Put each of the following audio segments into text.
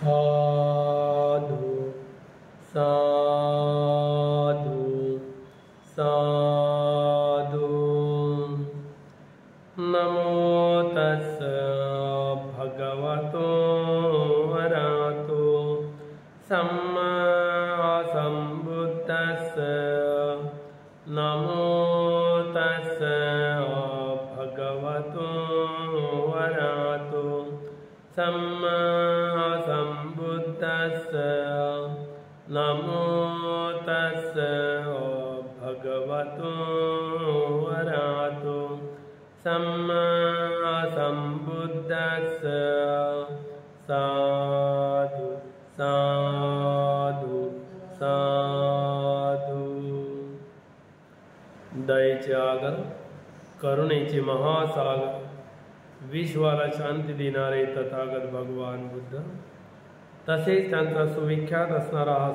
साधु साधु साधु। नमो तस्स भगवतो अरहतो सम्मा सम्बुद्धस्स। नमो तस्स भगवतो अरहतो सम्मा सम्बुद्धस्स। नमो तस्स भगवतो अरहतो सम्मा सम्बुद्धस्स। साधु साधु साधु। दयेचे आगर, करुणेचे महासागर, विश्वाला शांती देणारे तथागत भगवान बुद्ध, तसेच त्यांचा सुविख्यात असणारा हा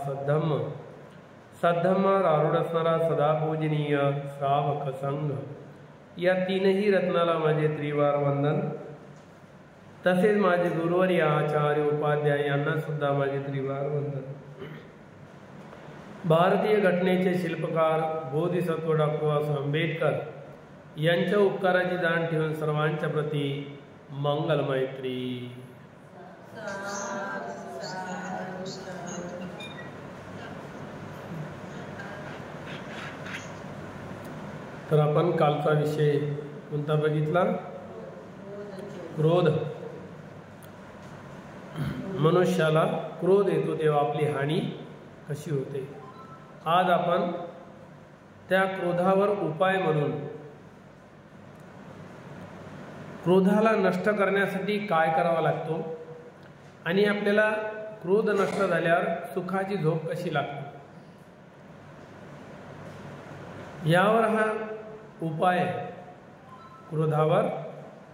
सद्धम्मावर आरूढ असणारा सदा पूजनीय श्रावक संघ, या तीनही रत्नाला माझे त्रिवार वंदन। तसेच माझे गुरुवर्य आचार्य उपाध्याय यांना सुद्धा माझे त्रिवार वंदन। भारतीय घटनेचे शिल्पकार बोधिसत्व डॉक्टर बाबासाहेब आंबेडकर यांच्या उपकाराची जाण ठेवून सर्वांच्या प्रती मंगल मैत्री। तर आपण कालचा विषय कोणता बघितला? क्रोध। मनुष्याला क्रोध येतो तेव्हा आपली हानी कशी होते। आज आपण त्या क्रोधावर उपाय म्हणून क्रोधाला नष्ट करण्यासाठी काय करावा लागतो आणि आपल्याला क्रोध नष्ट झाल्यावर सुखाची झोप कशी लागते यावर हा उपाय, क्रोधावर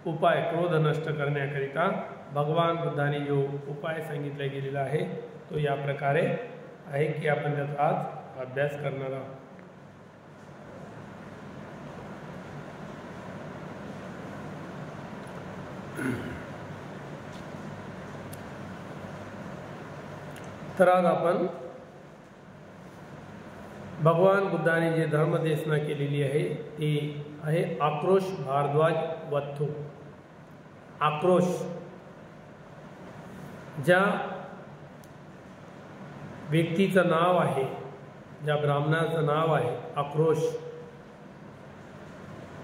उपाय, क्रोध नष्ट करण्याकरिता भगवान बुद्धाने जो उपाय सांगितला गेलेला आहे तो या प्रकारे आहे की आपण त्याचा आज अभ्यास करणार आहोत। तर आज आपण भगवान बुद्धाने जे धर्मदेशना केलेली आहे ती आहे आक्रोश भारद्वाज वत्थो। आक्रोश, ज्या व्यक्तीचं नाव आहे, ज्या ब्राह्मणाचं नाव आहे आक्रोश,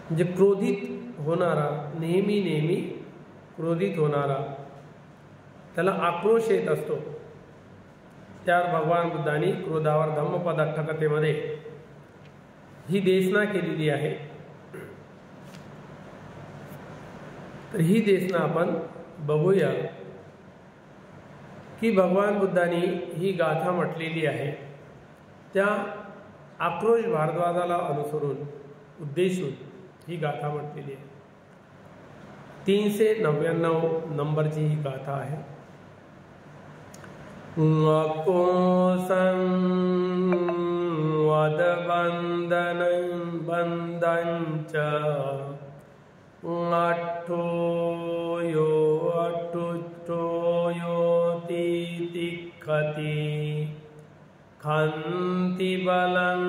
म्हणजे क्रोधित होणारा, नेहमी नेहमी क्रोधित होणारा, त्याला आक्रोश येत असतो। त्यावर भगवान बुद्धांनी क्रोधावर धम्मपद अट्टकथेमध्ये ही देशना केलेली आहे। तर ही देशना आपण बघूया की भगवान बुद्धांनी ही गाथा म्हटलेली आहे त्या आक्रोश भारद्वाजाला अनुसरून उद्देशून ही गाथा म्हटलेली आहे। 399 नंबरची ही गाथा आहे। अकोसं वदबंधंच अट्ठोयो तितिखति खन्ति बलं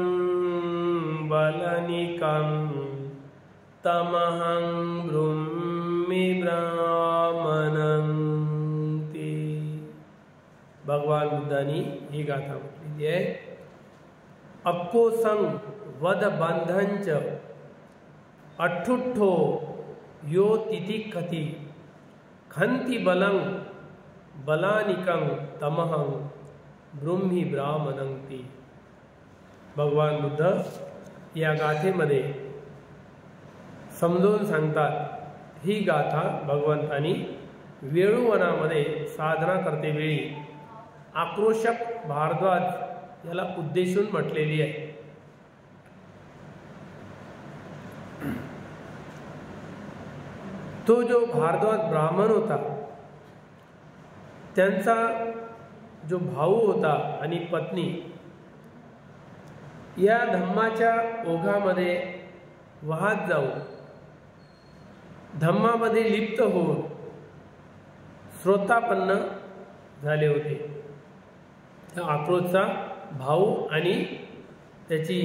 बलनिकं तमहं ब्रूमि ब्राह्मणंति। भगवान बुद्धांनी ही गाथा म्हटलेली आहे। अक्कोसं वद बंधंच अठुठ्ठो यो तितिखति खन्ति बलं बलानिकं तमहं ब्रूमि ब्राह्मणंति। भगवान बुद्ध या गाथेमध्ये समजून सांगतात, ही गाथा भगवंतांनी वेळुवनामध्ये साधना करते वेळी आक्रोशक भारद्वाज याला उद्देशून म्हटलेली आहे। तो जो भारद्वाज ब्राह्मण होता त्यांचा जो भाऊ होता आणि पत्नी या धम्माच्या ओघामध्ये वाहत जाऊन धम्मामध्ये लिप्त होऊन श्रोतापन्न झाले होते। अक्रोधचा भाऊ आणि त्याची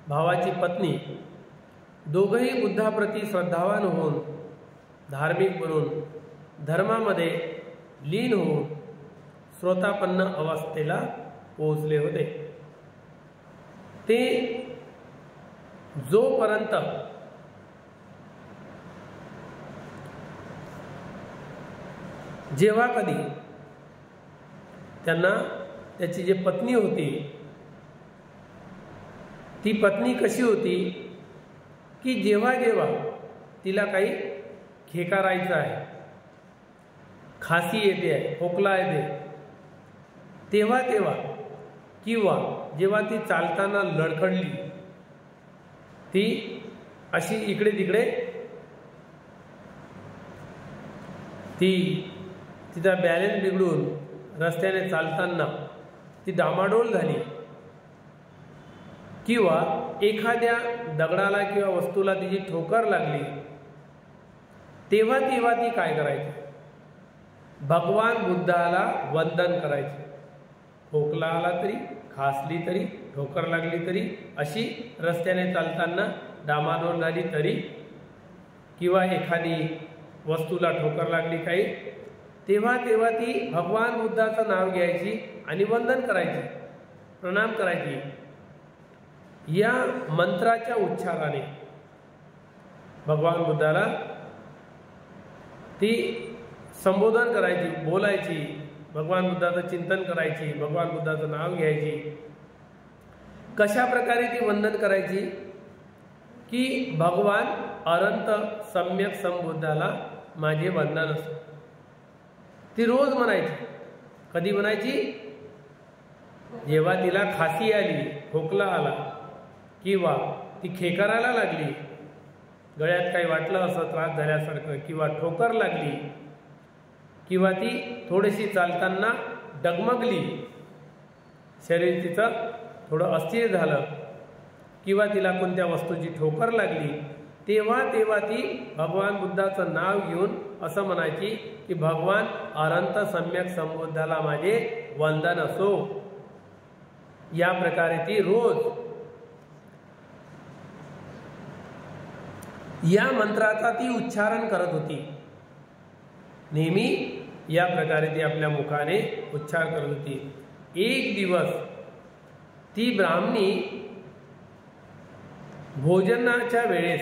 भावाची पत्नी दोघंही बुद्धाप्रती श्रद्धावान होऊन धार्मिक बनून धर्मामध्ये लीन होऊन श्रोतापन्न अवस्थेला पोहोचले होते। ते जोपर्यंत जेव्हा कधी त्यांना त्याची जी पत्नी होती ती पत्नी कशी होती की जेव्हा जेव्हा तिला काही खेकारायचं आहे, खासी येते आहे, खोकला येते, तेव्हा तेव्हा किंवा जेव्हा ती चालताना लडखडली, ती अशी इकडे तिकडे तिचा बॅलन्स बिघडून रस्त्याने चालताना ती डामाडोल झाली किंवा एखाद्या दगडाला किंवा वस्तूला तिची ठोकर लागली, तेव्हा तेव्हा ती काय करायची? भगवान बुद्धाला वंदन करायचे। खोकला आला तरी, खासली तरी, ठोकर लागली तरी, अशी रस्त्याने चालताना डामाडोल झाली तरी किंवा एखादी वस्तूला ठोकर लागली काही, तेव्हा तेव्हा ती भगवान बुद्धाचं नाव घ्यायची आणि वंदन करायची, प्रणाम करायची। या मंत्राच्या उच्चाराने भगवान बुद्धाला ती संबोधन करायची, बोलायची, भगवान बुद्धाचं चिंतन करायची, भगवान बुद्धाचं नाव घ्यायची। कशा प्रकारे ती वंदन करायची की भगवान अनंत सम्यक संबुद्धाला माझे वंदन असो, ती रोज म्हणायची। कधी म्हणायची? जेव्हा तिला खासी आली, खोकला आला किंवा ती खेकरायला लागली, गळ्यात काही वाटलं असं त्रास झाल्यासारखं किंवा ठोकर लागली किंवा ती थोडीशी चालताना डगमगली, शरीर तिचं थोडं अस्थिर झालं किंवा तिला कोणत्या वस्तूची ठोकर लागली, तेव्हा तेव्हा ती भगवान बुद्धाचं नाव घेऊन असं म्हणायची की भगवान अनंत सम्यक संबुद्धाला माझे वंदन असो। या प्रकारे ती रोज या मंत्राचा ती उच्चारण करत होती। नेहमी या प्रकारे ती आपल्या मुखाने उच्चार करत होती। एक दिवस ती ब्राह्मणी भोजनाच्या वेळेस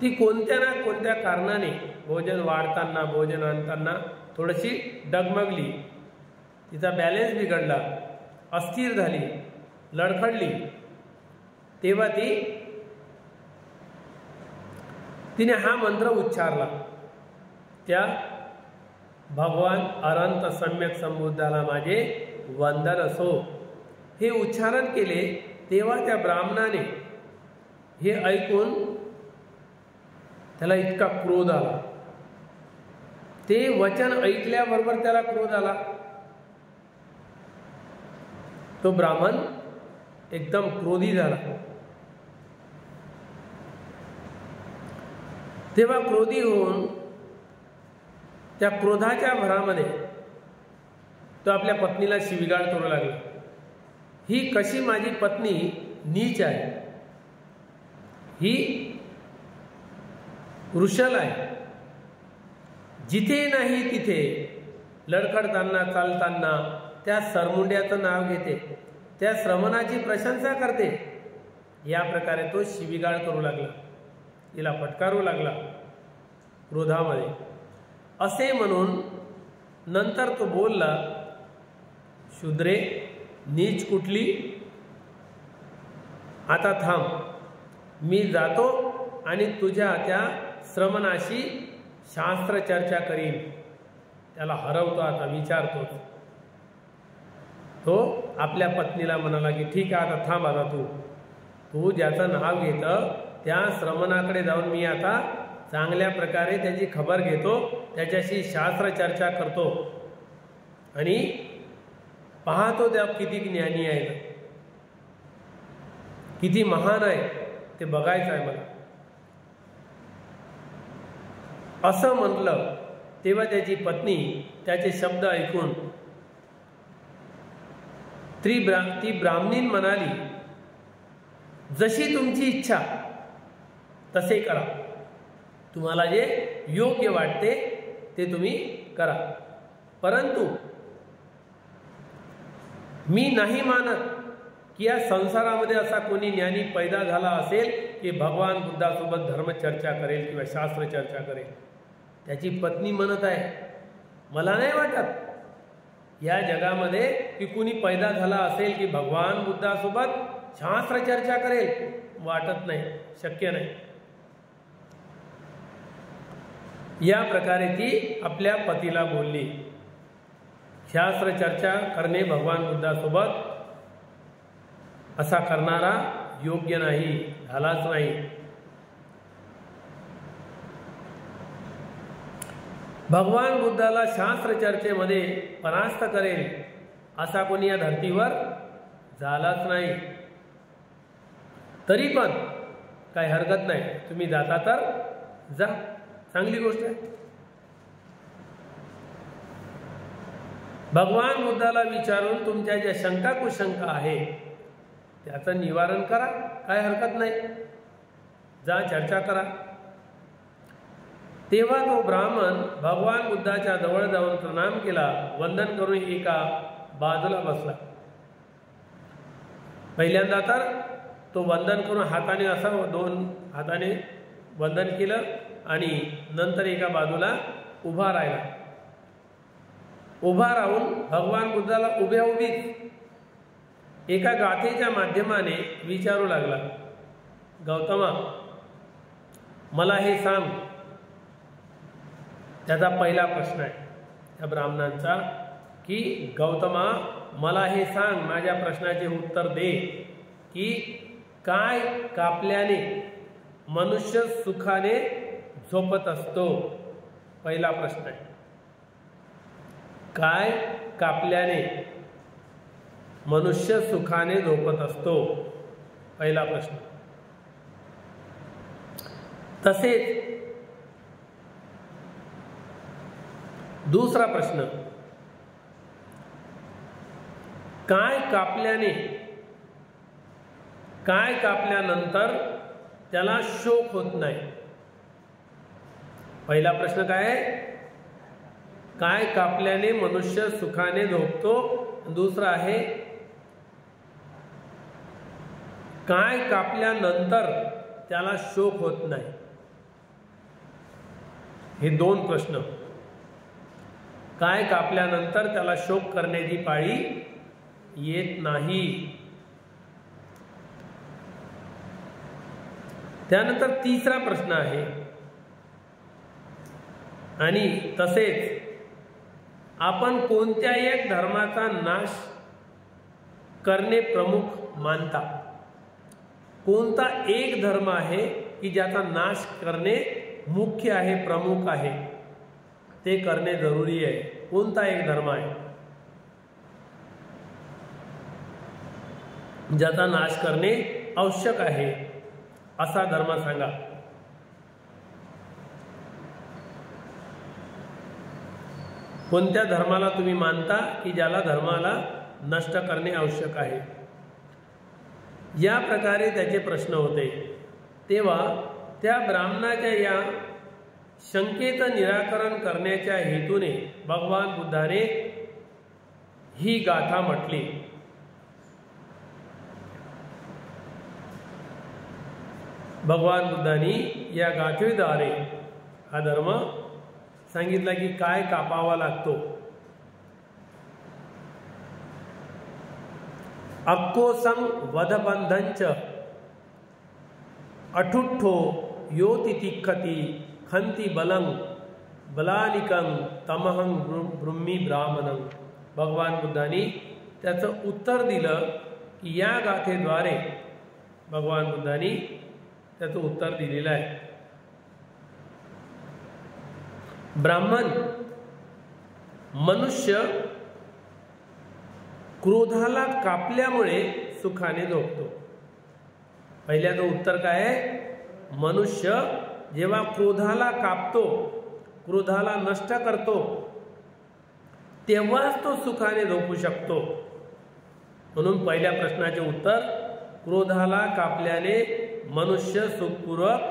ती कोणत्या ना कोणत्या कारणाने भोजन वाढताना, भोजन आणताना थोडीशी डगमगली, तिचा बॅलन्स बिघडला, अस्थिर झाली, लडखडली, तेव्हा तिने हा मंत्र उच्चारला, त्या भगवान अनंत सम्यक संबुद्धाला माझे वंदन असो। हे उच्चारण केले तेव्हा त्या ब्राह्मणाने हे ऐकून त्याला इतका क्रोध आला। ते वचन ऐकल्याबरोबर त्याला क्रोध आला। तो ब्राह्मण एकदम क्रोधी झाला। तेव्हा क्रोधी होऊन त्या क्रोधाच्या भरामध्ये तो आपल्या पत्नीला शिवीगाळ करू लागला। ही कशी माझी पत्नी नीच आहे, ही वृषल आहे, जिथे नाही तिथे लडखडताना चालताना त्या सरमुंड्याचं नाव घेते, त्या श्रमणाची प्रशंसा करते। या प्रकारे तो शिवीगाळ करू लागला, तिला फटकारू लागला क्रोधामध्ये। असे म्हणून नंतर तो बोलला, शूद्रे, नीच कुठली, आता थांब, मी जातो आणि तुझ्या त्या श्रमणाशी शास्त्र चर्चा करीन। त्याला हरवतो, आता विचारतो। तो आपल्या पत्नीला म्हणाला की ठीक आहे, आता थांब, आता तू ज्याचं नाव घेतं त्या श्रमणाकडे जाऊन मी आता चांगल्या प्रकारे त्याची खबर घेतो, त्याच्याशी शास्त्र चर्चा करतो आणि पाहतो त्या किती ज्ञानी आहे, किती महान आहे, ते बघायचं आहे मला। असं म्हटलं तेव्हा त्याची पत्नी त्याचे शब्द ऐकून ती ब्राह्मणीन म्हणाली, जशी तुमची इच्छा तसे करा, तुम्हाला जे योग्य वाटते ते तुम्ही करा, परंतु मी नाही मानत की या संसारामध्ये असा कोणी ज्ञानी पैदा झाला असेल की भगवान बुद्धासोबत धर्मचर्चा करेल किंवा शास्त्र चर्चा करेल. त्याची पत्नी म्हणत आहे, मला नाही वाटत या जगामध्ये की कुणी पैदा झाला असेल की भगवान बुद्धासोबत शास्त्र चर्चा करेल. वाटत नाही, शक्य नाही. या प्रकारे ती आपल्या पतीला बोलली. शास्त्र चर्चा करणे भगवान बुद्धासोबत असा करणारा योग्य नाही, झालाच नाही. भगवान बुद्धाला शास्त्र चर्चेमध्ये परास्त करेल असा कोणी या धर्तीवर झालाच नाही. तरी पण काही हरकत नाही, तुम्ही जाता तर जा, चांगली गोष्ट आहे. भगवान बुद्धाला विचारून तुमच्या ज्या शंका कुशंका आहे त्याचं निवारण करा, काय हरकत नाही, जा चर्चा करा. तेव्हा तो ब्राह्मण भगवान बुद्धाच्या जवळ जाऊन प्रणाम केला, वंदन करून एका बाजूला बसला. पहिल्यांदा तर तो वंदन करून हाताने असं 2 हाताने वंदन केलं आणि नंतर एका बाजूला उभा राहिला. उभा राहून भगवान बुद्धाला उभ्या उभीच एका गाथेच्या माध्यमाने विचारू लागला, गौतमा मला हे सांग. त्याचा पहिला प्रश्न आहे त्या ब्राह्मणांचा की गौतमा मला हे सांग, माझ्या प्रश्नाचे उत्तर दे की काय कापल्याने मनुष्य सुखाने झोपत असतो. पहिला प्रश्न आहे, काय कापल्याने मनुष्य सुखाने झोपत असतो, पहिला प्रश्न. तसेच दुसरा प्रश्न, काय कापल्यानंतर त्याला शोक होत नाही. पहिला प्रश्न काय आहे, काय कापल्याने मनुष्य सुखाने झोपतो. दुसरा आहे, काय कापल्यानंतर त्याला शोक होत नाही. हे 2 प्रश्न. काय कापल्यानंतर त्याला शोक करण्याची पाळी येत नाही. त्यानंतर तिसरा प्रश्न आहे, आणि तसेच आपण कोणत्या एक धर्माचा नाश करणे प्रमुख मानता. कोणता एक धर्म आहे की ज्याचा नाश करणे मुख्य आहे, प्रमुख आहे, ते करणे जरुरी आहे. कोणता एक धर्म आहे ज्याचा नाश करणे आवश्यक आहे, असा धर्म सांगा. कोणत्या धर्माला तुम्ही मानता की ज्याला धर्माला नष्ट करणे आवश्यक आहे. या प्रकारे त्याचे प्रश्न होते. तेव्हा त्या ब्राह्मणाच्या या शंकेचं निराकरण करण्याच्या हेतूने भगवान बुद्धाने ही गाथा म्हटली. भगवान बुद्धांनी या गाथेद्वारे हा धर्म सांगितला की काय कापावा लागतो. अक्कोसं वधबंधंच अठुठ्ठो योति तिखती खंती बलं बलालिकं तमहं ब्रह्मी ब्राह्मणं. भगवान बुद्धांनी त्याचं उत्तर दिलं की या गाथेद्वारे भगवान बुद्धांनी त्याचं उत्तर दिलेलं आहे. ब्राह्मण मनुष्य क्रोधाला कापल्यामुळे सुखाने झोपतो. पहिल्याचं उत्तर काय आहे, मनुष्य जेव्हा क्रोधाला कापतो क्रोधाला नष्ट करतो तेव्हाच तो सुखाने झोपू शकतो. म्हणून पहिल्या प्रश्नाचे उत्तर, क्रोधाला कापल्याने मनुष्य सुखपूर्वक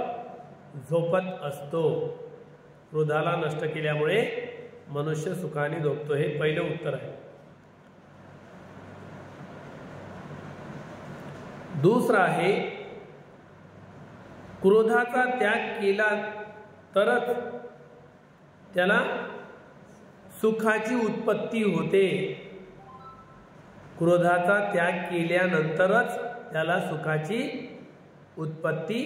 झोपत असतो. क्रोधाला नष्ट केल्यामुळे मनुष्य सुखाने झोपतो, हे पहिलं उत्तर आहे. दुसरं आहे, क्रोधाचा त्याग केला तरच त्याला सुखाची उत्पत्ती होते. क्रोधाचा त्याग केल्यानंतरच त्याला सुखाची उत्पत्ती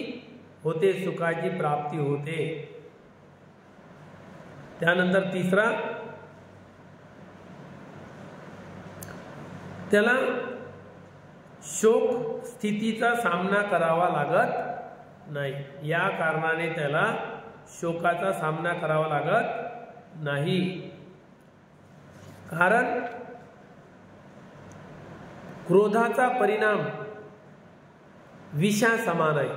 होते, सुखाची प्राप्ती होते. त्यानंतर तिसरा, त्याला शोक स्थितीचा सामना करावा लागत नाही. या कारणाने त्याला शोकाचा सामना करावा लागत नाही. कारण क्रोधाचा परिणाम विषा समान आहे.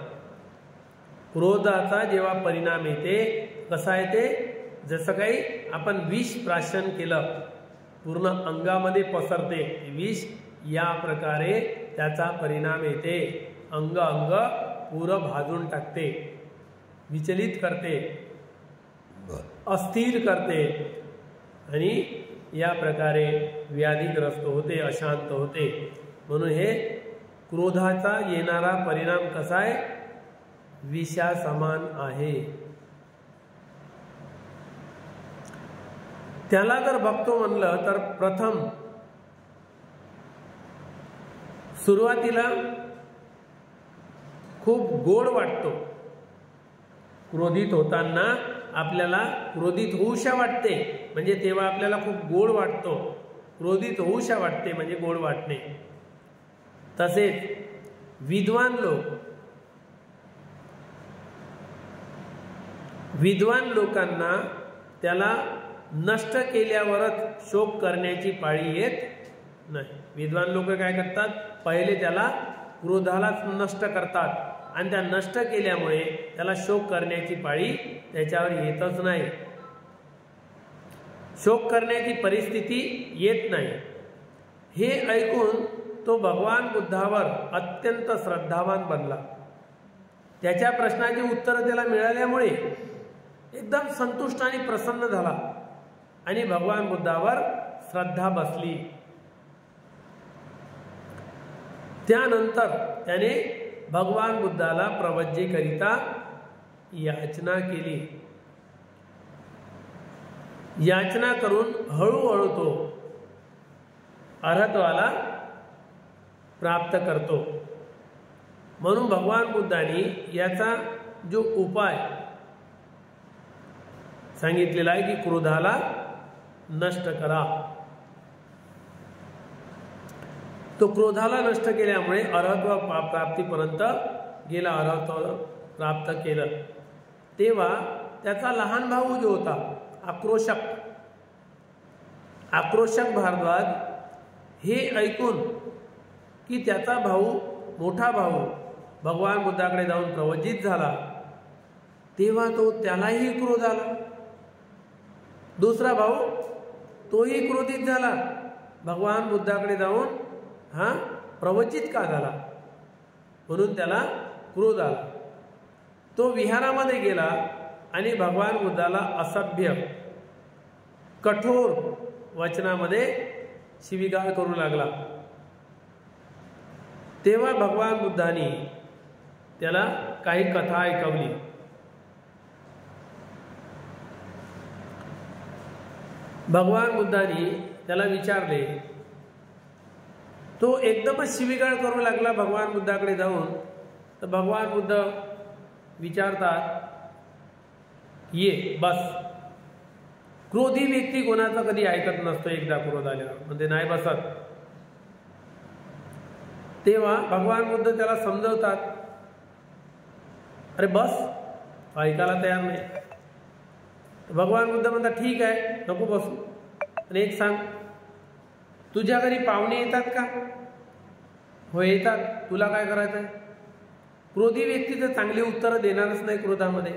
क्रोधाचा जेव्हा परिणाम येते, कसा येते, जसं काही आपण विष प्राशन केलं, पूर्ण अंगामध्ये पसरते विष, या प्रकारे त्याचा परिणाम येते. अंग पुरं भाजून टाकते, विचलित करते, अस्थिर करते आणि या प्रकारे व्याधीग्रस्त होते, अशांत होते. म्हणून हे क्रोधाचा येणारा परिणाम कसा आहे, विषा समान आहे. त्याला जर बघतो म्हणलं तर प्रथम सुरुवातीला खूप गोड वाटतो. क्रोधित होताना आपल्याला क्रोधित होऊशा वाटते, म्हणजे तेव्हा आपल्याला खूप गोड वाटतो. क्रोधित होऊशा वाटते म्हणजे गोड वाटणे. तसेच विद्वान लोकांना त्याला नष्ट केल्यावरच शोक करण्याची पाळी येत नाही. विद्वान लोक काय करतात, पहिले त्याला क्रोधालाच नष्ट करतात आणि त्या नष्ट केल्यामुळे त्याला शोक करण्याची पाळी त्याच्यावर येतच नाही. शोक करण्याची परिस्थिती येत नाही. हे ऐकून तो भगवान बुद्धावर अत्यंत श्रद्धावान बनला. त्याच्या प्रश्नाची उत्तरं त्याला मिळाल्यामुळे एकदम संतुष्ट आणि प्रसन्न झाला आणि भगवान बुद्धावर श्रद्धा बसली. त्यानंतर त्याने भगवान बुद्धाला प्रवज्जेकरिता याचना केली. याचना करून हळूहळू तो अर्हत्वाला प्राप्त करतो. म्हणून भगवान बुद्धांनी याचा जो उपाय सांगितलेला आहे की क्रोधाला नष्ट करा, तो क्रोधाला नष्ट केल्यामुळे अर्हत्व प्राप्तीपर्यंत गेला, अर्हत्व प्राप्त केलं. तेव्हा त्याचा लहान भाऊ जो होता आक्रोशक भारद्वाज, हे ऐकून की त्याचा भाऊ, मोठा भाऊ भगवान बुद्धाकडे जाऊन प्रवज्जित झाला, तेव्हा त्यालाही क्रोध आला. दुसरा भाऊ तोही क्रोधित झाला, भगवान बुद्धाकडे जाऊन प्रवचित का झाला म्हणून त्याला क्रोध आला. तो विहारामध्ये गेला आणि भगवान बुद्धाला असभ्य कठोर वचनामध्ये शिवीगाळ करू लागला. तेव्हा भगवान बुद्धांनी त्याला काही कथा ऐकवली. भगवान बुद्धांनी त्याला विचारले, तो एकदमच शिवीगाळ करू लागला भगवान बुद्धाकडे जाऊन. तर भगवान बुद्ध विचारतात, ये बस. क्रोधी व्यक्ती कोणाचा कधी ऐकत नसतो. एकदा क्रोध आलेला म्हणजे नाही बसत. तेव्हा भगवान बुद्ध त्याला समजवतात, अरे बस, ऐकायला तयार नाही. भगवान बुद्ध म्हणतात, ठीक आहे, नको बसू. आणि एक सांग, तुझ्या घरी पाहुणे येतात का? हो येतात. तुला काय करायचं आहे? क्रोधी व्यक्ती तर चांगली उत्तरं देणारच नाही क्रोधामध्ये.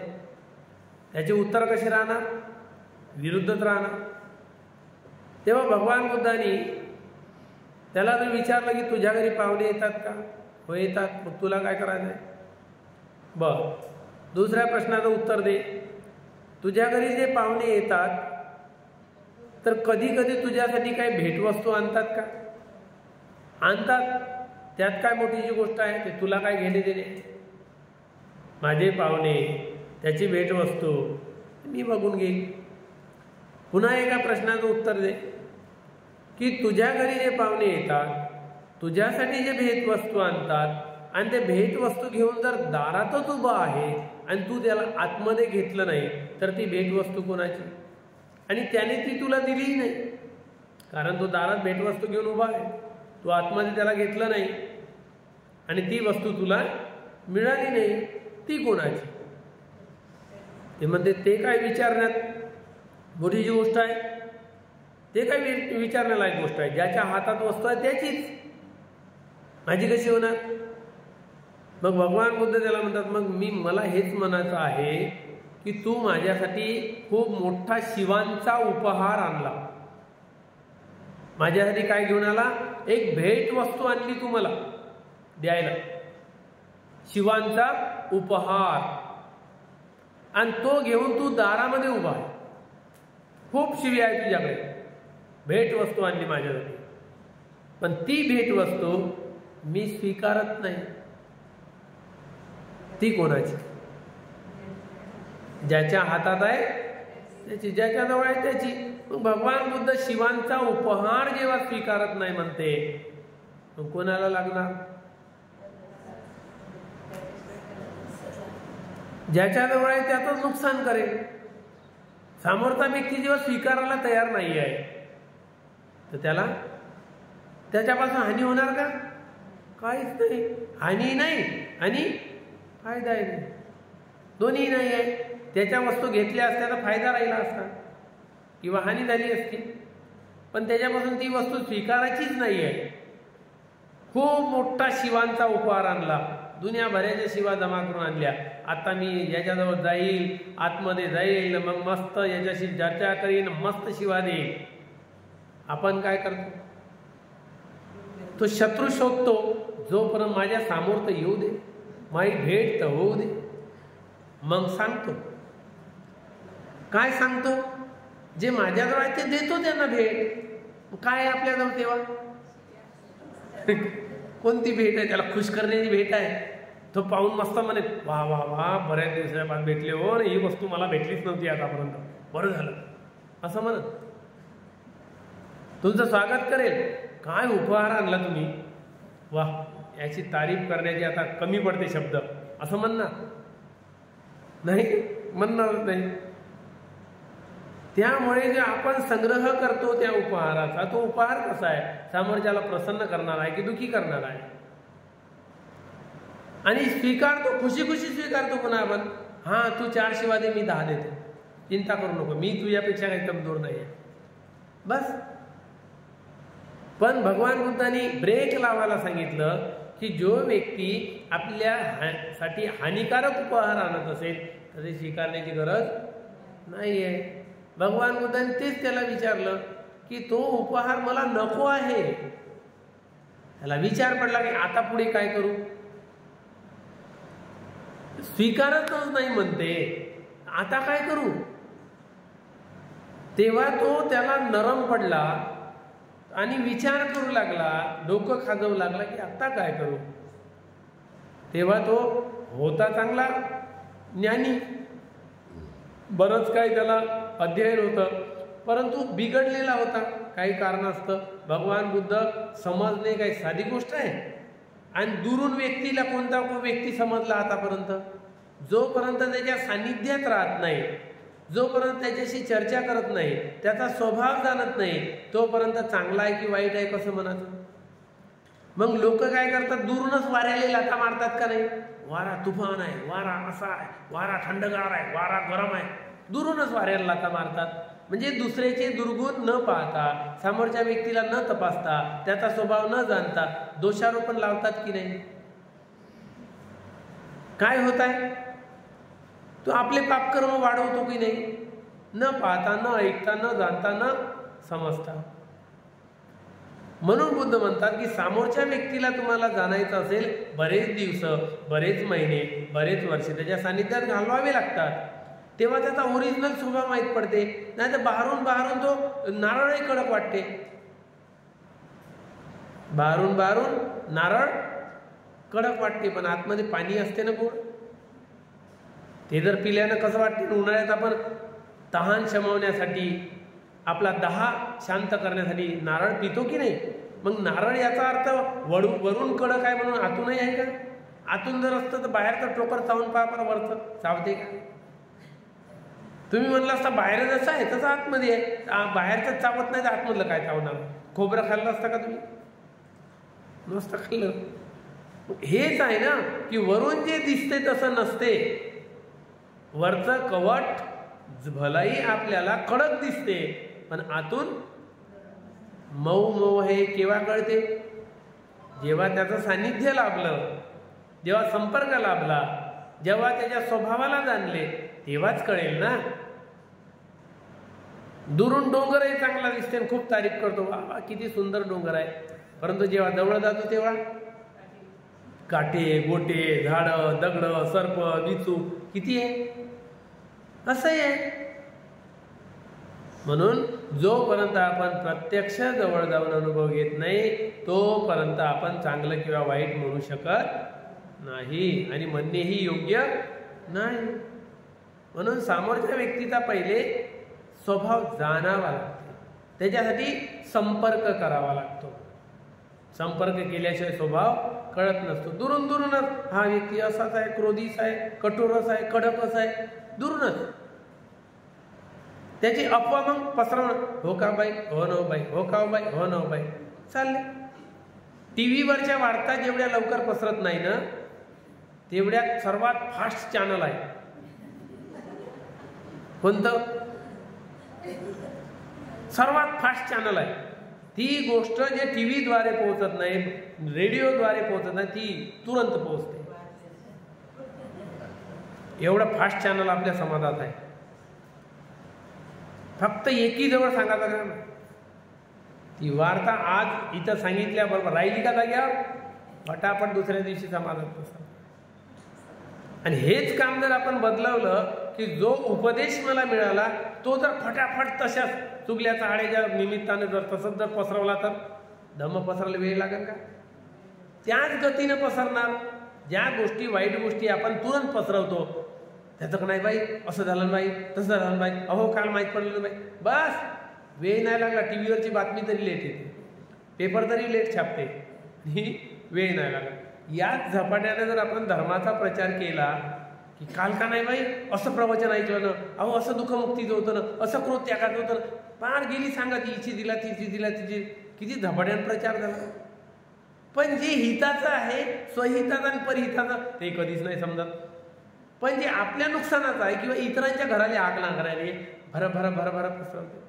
त्याचे उत्तर कसे राहणार? विरुद्धच राहणार. तेव्हा भगवान बुद्धांनी त्याला जर विचारलं की तुझ्या घरी पाहुणे येतात का? हो येतात. मग तुला काय करायचं आहे? बरं, दुसऱ्या प्रश्नाचं उत्तर दे. तुझ्या घरी जे पाहुणे येतात तर कधी कधी तुझ्यासाठी काही भेटवस्तू आणतात का? आणतात. त्यात काय मोठीची गोष्ट आहे? ते तुला काय घेणे देणे? माझे पाहुणे, त्याची भेटवस्तू मी बघून घेईन. पुन्हा एका प्रश्नाचं उत्तर दे की तुझ्या घरी जे पाहुणे येतात तुझ्यासाठी जे भेटवस्तू आणतात आणि ते भेटवस्तू घेऊन जर दारातच उभा आहे आणि तू त्याला आतमध्ये घेतलं नाही तर ती भेटवस्तू कोणाची? आणि त्याने ती तुला दिलीही नाही, कारण तो दारात भेटवस्तू घेऊन उभा आहे, तू आतमध्ये त्याला घेतलं नाही आणि ती वस्तू तुला मिळाली नाही, ती कोणाची? ते म्हणते ते काय विचारण्यात मोठीची गोष्ट आहे? ते काय विचारण्यालायक गोष्ट आहे? ज्याच्या हातात वस्तू आहे त्याचीच, माझी कशी होणार? मग भगवान बुद्ध त्याला म्हणतात मग मला हेच म्हणायचं आहे की तू माझ्यासाठी खूप मोठा शिवांचा उपहार आणला. माझ्यासाठी काय घेऊन आला? एक भेट वस्तू आणली तू मला द्यायला, शिवांचा उपहार, आणि तो घेऊन तू दारामध्ये उभा आहे. खूप शिवी आहे तुझ्याकडे, भेट वस्तू आणली माझ्यासाठी, पण ती भेट वस्तू मी स्वीकारत नाही. ती कोणाची? ज्याच्या हातात आहे त्याची, ज्याच्या जवळ आहे त्याची. मग भगवान बुद्ध शिवांचा उपहार जेव्हा स्वीकारत नाही म्हणते, मग कोणाला लागणार? ज्याच्या जवळ आहे त्याचंच नुकसान करेल. समोरचा व्यक्ती जेव्हा स्वीकारायला तयार नाही आहे तर त्याच्यापासून हानी होणार का? काहीच नाही. हानी नाही आणि फायदाही नाही, दोन्ही नाही आहे. त्याच्या वस्तू घेतल्या असत्या तर फायदा राहिला असता किंवा हानी झाली असती, पण त्याच्यापासून ती वस्तू स्वीकारायचीच नाही आहे. खूप मोठा शिवांचा उपहार आणला, दुनियाभराच्या शिवा जमा करून आणल्या. आता मी याच्याजवळ जाईल, आतमध्ये जाईल, मग मस्त याच्याशी चर्चा करीन, मस्त शिवा देईल. आपण काय करतो? तो शत्रू शोधतो, जोपर्यंत माझ्या समोर तर येऊ दे, माझी भेट तर होऊ दे, मग सांगतो. काय सांगतो? जे माझ्याजवळ आहे ते देतो त्यांना भेट. काय आपल्याजवळ तेव्हा? कोणती भेट आहे? त्याला खुश करण्याची भेट आहे. तो पाहून मस्त म्हणे वा वा वा, बऱ्याच दिवसाबाद भेटले हो, ही वस्तू मला भेटलीच नव्हती आतापर्यंत, बरं झालं असं म्हणत तुमचं स्वागत करेल. काय उपहार आणला तुम्ही, वा, याची तारीफ करण्याची आता कमी पडते शब्द, असं म्हणणार नाही, म्हणणारच नाही. त्यामुळे जे आपण संग्रह करतो त्या उपहाराचा, तो उपहार कसा आहे? समोरच्याला प्रसन्न करणार आहे की दुःखी करणार आहे? आणि स्वीकारतो, खुशी खुशी स्वीकारतो. पुन्हा आपण हा तू 4 शिवा दे, मी 10 देतो, चिंता करू नको, मी तुझ्यापेक्षा काही कमजोर नाही आहे, बस. पण भगवान बुद्धांनी ब्रेक लावायला सांगितलं की जो व्यक्ती आपल्यासाठी हानिकारक उपहार आणत असेल तर ते स्वीकारण्याची गरज नाही आहे. भगवान बुद्धांनी तेच त्याला विचारलं की तो उपहार मला नको आहे. त्याला विचार पडला की आता पुढे काय करू? स्वीकारतच नाही म्हणते, आता काय करू? तेव्हा तो त्याला नरम पडला आणि विचार करू लागला, डोकं खाजवू लागला की आता काय करू? तेव्हा तो होता चांगला ज्ञानी, बरंच काय त्याला अध्ययन होतं, परंतु बिघडलेला होता काही कारणास्तव. भगवान बुद्ध समजणे काही साधी गोष्ट आहे? आणि दुरून व्यक्तीला कोणता व्यक्ती समजला आतापर्यंत? जोपर्यंत त्याच्या सानिध्यात राहत नाही, जोपर्यंत त्याच्याशी चर्चा करत नाही, त्याचा स्वभाव जाणत नाही, तोपर्यंत चांगला आहे की वाईट आहे कसं म्हणायचं? मग लोक काय करतात? दुरूनच वाऱ्याला लाथा मारतात का नाही? वारा तुफान आहे, वारा असा आहे, वारा थंडगार आहे, वारा गरम आहे, दुरूनच वाऱ्याला लाथा मारतात. म्हणजे दुसऱ्याचे दुर्गुण न पाहता, समोरच्या व्यक्तीला न तपासता, त्याचा स्वभाव न जाणता दोषारोपण लावतात की नाही? काय होत आहे? तो आपले पापकर्म वाढवतो की नाही? न पाहता, न ऐकता, न जाणता, न समजता. म्हणून बुद्ध म्हणतात की समोरच्या व्यक्तीला तुम्हाला जाणायचं असेल, बरेच दिवस, बरेच महिने, बरेच वर्ष त्याच्या सानिध्यात घालवावे लागतात, तेव्हा त्याचा ओरिजिनल स्वभाव माहीत पडते. नाही तर बाहेरून तो नारळही कडक वाटते. बाहेरून नारळ कडक वाटते, पण आतमध्ये पाणी असते ना गोड. ते जर पिल्यानं कसं वाटते? उन्हाळ्यात आपण तहान शमवण्यासाठी, आपला दाह शांत करण्यासाठी नारळ पितो की नाही? मग नारळ याचा अर्थ वरून कडक आहे म्हणून आतूनही आहे का? आतून जर असतं तर बाहेरचं टोकर चावून पहा, वरचं चावते का? तुम्ही म्हणलं असता बाहेर जसं आहे तसं आतमध्ये आहे. बाहेरचं चावत नाही तर आतमधलं काय चावणार? खोबरं खाल्लं असतं का तुम्ही? नसतं खाल्लं. हेच आहे ना की वरून जे दिसते तसं नसते. वरचं कवट भलाही आपल्याला कडक दिसते, पण आतून मऊ हे केव्हा कळते? जेव्हा त्याचं सानिध्य लाभलं, जेव्हा संपर्क लाभला, जेव्हा त्याच्या स्वभावाला जाणले, तेव्हाच कळेल ना. दुरून डोंगरही चांगला दिसते, खूप तारीफ करतो, वा किती सुंदर डोंगर आहे. परंतु जेव्हा जवळ जातो तेव्हा काटे, गोटे, झाडं, दगड, सर्प, विचू किती आहे? असंही आहे. म्हणून जोपर्यंत आपण प्रत्यक्ष जवळ जाऊन अनुभव घेत नाही, तोपर्यंत आपण चांगलं किंवा वाईट म्हणू शकत नाही, आणि म्हणणेही योग्य नाही. म्हणून समोरच्या व्यक्तीचा पहिले स्वभाव जाणावा लागतो, त्याच्यासाठी संपर्क करावा लागतो. संपर्क केल्याशिवाय स्वभाव कळत नसतो. दुरूनच हा व्यक्ती असाच आहे, क्रोधीच आहे, कठोरच आहे, कडकच आहे, दुरूनच त्याची अफवा मग पसरवणं. हो का बाई? हो न बाई. हो का बाई? हो न बाई. चालले. टीव्हीवरच्या वार्ता जेवढ्या लवकर पसरत नाही ना, तेवढ्या सर्वात फास्ट चॅनल आहे. कोणतं? सर्वात फास्ट चॅनल आहे. ती गोष्ट जे टीव्हीद्वारे पोहोचत नाही, रेडिओद्वारे पोहोचत नाही, ती तुरंत पोहोचते. एवढं फास्ट चॅनल आपल्या समाजात आहे. फक्त एकी जवळ सांगायचं का? ती वार्ता आज इथं सांगितल्याबरोबर राहिली का जाग्यावर? फटाफट दुसऱ्या दिवशी समाजात पसरते. आणि हेच काम जर आपण बदलवलं की जो उपदेश मला मिळाला तो जर फटाफट तशाच चुगल्याचा आळेच्या निमित्ताने जर तसंच जर पसरवला तर धम्म पसरायला वेळ लागेल का? त्याच गतीनं पसरणार. ज्या गोष्टी, वाईट गोष्टी आपण तुरंत पसरवतो, त्याचं का नाही बाई, असं झालं बाई, तसं झालं बाई, अहो काल माहीत पडलं बाई, बस वेळ नाही लागला. टीव्हीवरची बातमी तरी लेट येते, पेपर तरी लेट छापते, वेळ नाही लागला. याच झपाट्याने जर आपण धर्माचा प्रचार केला की काल का नाही बाई असं प्रवचन ऐकलं ना, अहो असं दुःखमुक्तीचं होतं ना, असं क्रोध त्यागाचं होतं ना, पार गेली सांगा ती हिची दिला, तिची दिला, तिची, किती झपाट्याने प्रचार झाला. पण जे हिताचं आहे, स्वहिताचं आणि परहिताचं, ते कधीच नाही समजत. पण जे आपल्या नुकसानाचं आहे किंवा इतरांच्या घराला आग लागणारे भर पसरवते.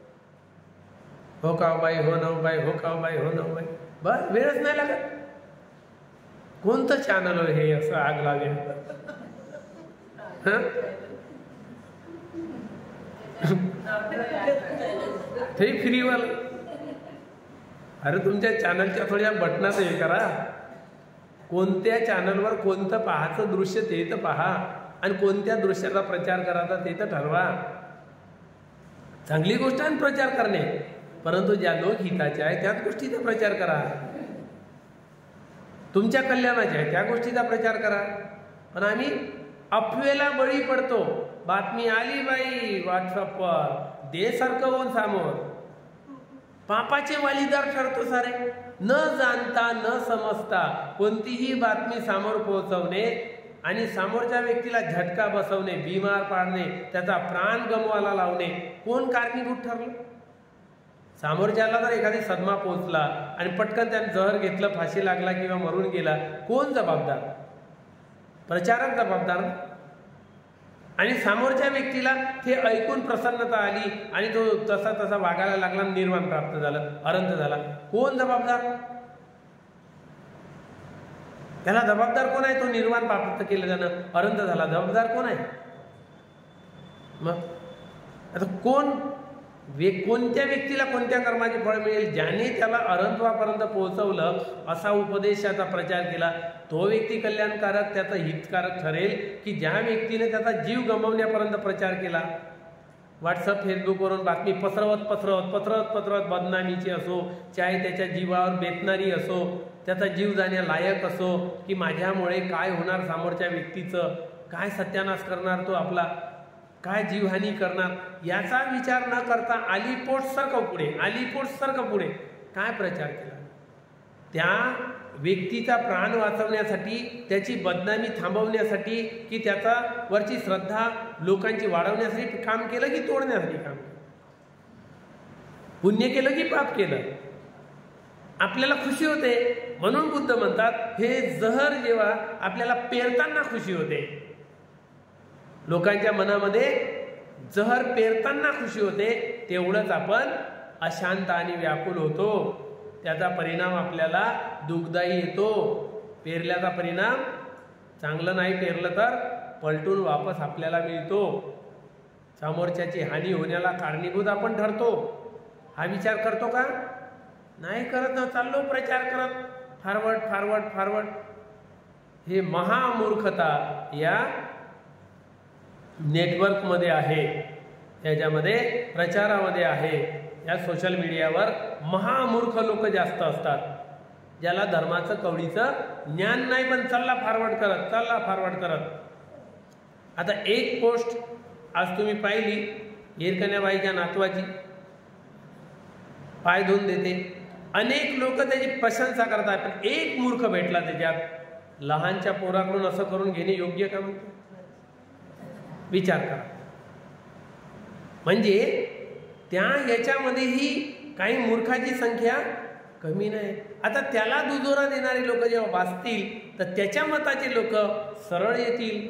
हो का बाई, हो न बाई, हो का बाई, हो न बाई, बस वेळच नाही लागत. कोणतं चॅनल हे असं आग लावे? ते फ्रीवर. अरे तुमच्या चॅनलच्या थोड्या बटनात हे करा, कोणत्या चॅनलवर कोणतं पाहायचं दृश्य ते तर पहा, आणि कोणत्या दृश्याचा प्रचार करायचा ते तर ठरवा. चांगली गोष्ट आहे प्रचार करणे, परंतु ज्या लोकहिताच्या आहे त्याच गोष्टीचा प्रचार करा. तुमच्या कल्याणाच्या आहे त्या गोष्टीचा प्रचार करा. पण आम्ही अफवेला बळी पडतो. बातमी आली बाई व्हॉट्सअपवर, दे सारखं होऊन समोर, पापाचे वालीदार ठरतो सारे. न जाणता न समजता कोणतीही बातमी समोर पोहोचवणे आणि समोरच्या व्यक्तीला झटका बसवणे, बिमार पाडणे, त्याचा प्राण गमवायला लावणे, कोण कारणीभूत ठरलं? समोरच्याला जर एखादी सदमा पोहोचला आणि पटकन त्याने जहर घेतलं, फाशी लागला किंवा मरून गेला, कोण जबाबदार? प्रचारक जबाबदार. आणि समोरच्या व्यक्तीला ते ऐकून प्रसन्नता आली आणि तो तसा तसा वागायला लागला, निर्वाण प्राप्त झालं, अरंत झाला, कोण जबाबदार? त्याला जबाबदार कोण आहे? तो निर्वाण प्राप्त केलं, त्यानं अरंत झाला, जबाबदार कोण आहे? मग आता कोणत्या व्यक्तीला कोणत्या कर्माचे फळ मिळेल? ज्याने त्याला अरहंत्वापर्यंत पोहोचवलं, असा उपदेशाचा प्रचार केला, तो व्यक्ती कल्याणकारक, त्याचा हितकारक ठरेल की ज्या व्यक्तीने त्याचा जीव गमावण्यापर्यंत प्रचार केला, व्हॉट्सअप फेसबुकवरून बातमी पसरवत बदनामीची असो, चाहे त्याच्या जीवावर बेतणारी असो, त्याचा जीव जाण्यालायक असो, की माझ्यामुळे काय होणार, समोरच्या व्यक्तीचं काय सत्यानाश करणार, तो आपला काय जीवहानी करणार, याचा विचार न करता आलीपोट सारखं पुढे काय प्रचार केला? त्या व्यक्तीचा प्राण वाचवण्यासाठी, त्याची बदनामी थांबवण्यासाठी, की त्याचा वरची श्रद्धा लोकांची वाढवण्यासाठी काम केलं की तोडण्यासाठी काम केलं? पुण्य केलं की पाप केलं? आपल्याला खुशी होते म्हणून बुद्ध म्हणतात, हे जहर जेव्हा आपल्याला पेरताना खुशी होते, लोकांच्या मनामध्ये जहर पेरताना खुशी होते, तेवढंच आपण अशांत आणि व्याकुल होतो. त्याचा परिणाम आपल्याला दुःखदायी येतो. पेरल्याचा परिणाम चांगलं नाही पेरलं तर पलटून वापस आपल्याला मिळतो. समोरच्याची हानी होण्याला कारणीभूत आपण ठरतो. हा विचार करतो का? नाही करत ना, चाललो प्रचार करत फॉरवर्ड. हे महामूर्खता या नेटवर्कमध्ये आहे, त्याच्यामध्ये प्रचारामध्ये आहे. या सोशल मीडियावर महामूर्ख लोक जास्त असतात, ज्याला धर्माचं कवडीचं ज्ञान नाही, पण चालला फॉरवर्ड करत. आता एक पोस्ट आज तुम्ही पाहिली, येरकन्याबाईच्या नातवाची पाय धुवून देते. अनेक लोक त्याची प्रशंसा करतात, पण एक मूर्ख भेटला त्याच्यात. लहानच्या पोराकडून असं करून घेणे योग्य का? विचार करा. म्हणजे त्या याच्यामध्येही काही मूर्खाची संख्या कमी नाही. आता त्याला दुजोरा देणारे लोक जेव्हा वाचतील तर त्याच्या मताचे लोक सरळ येतील.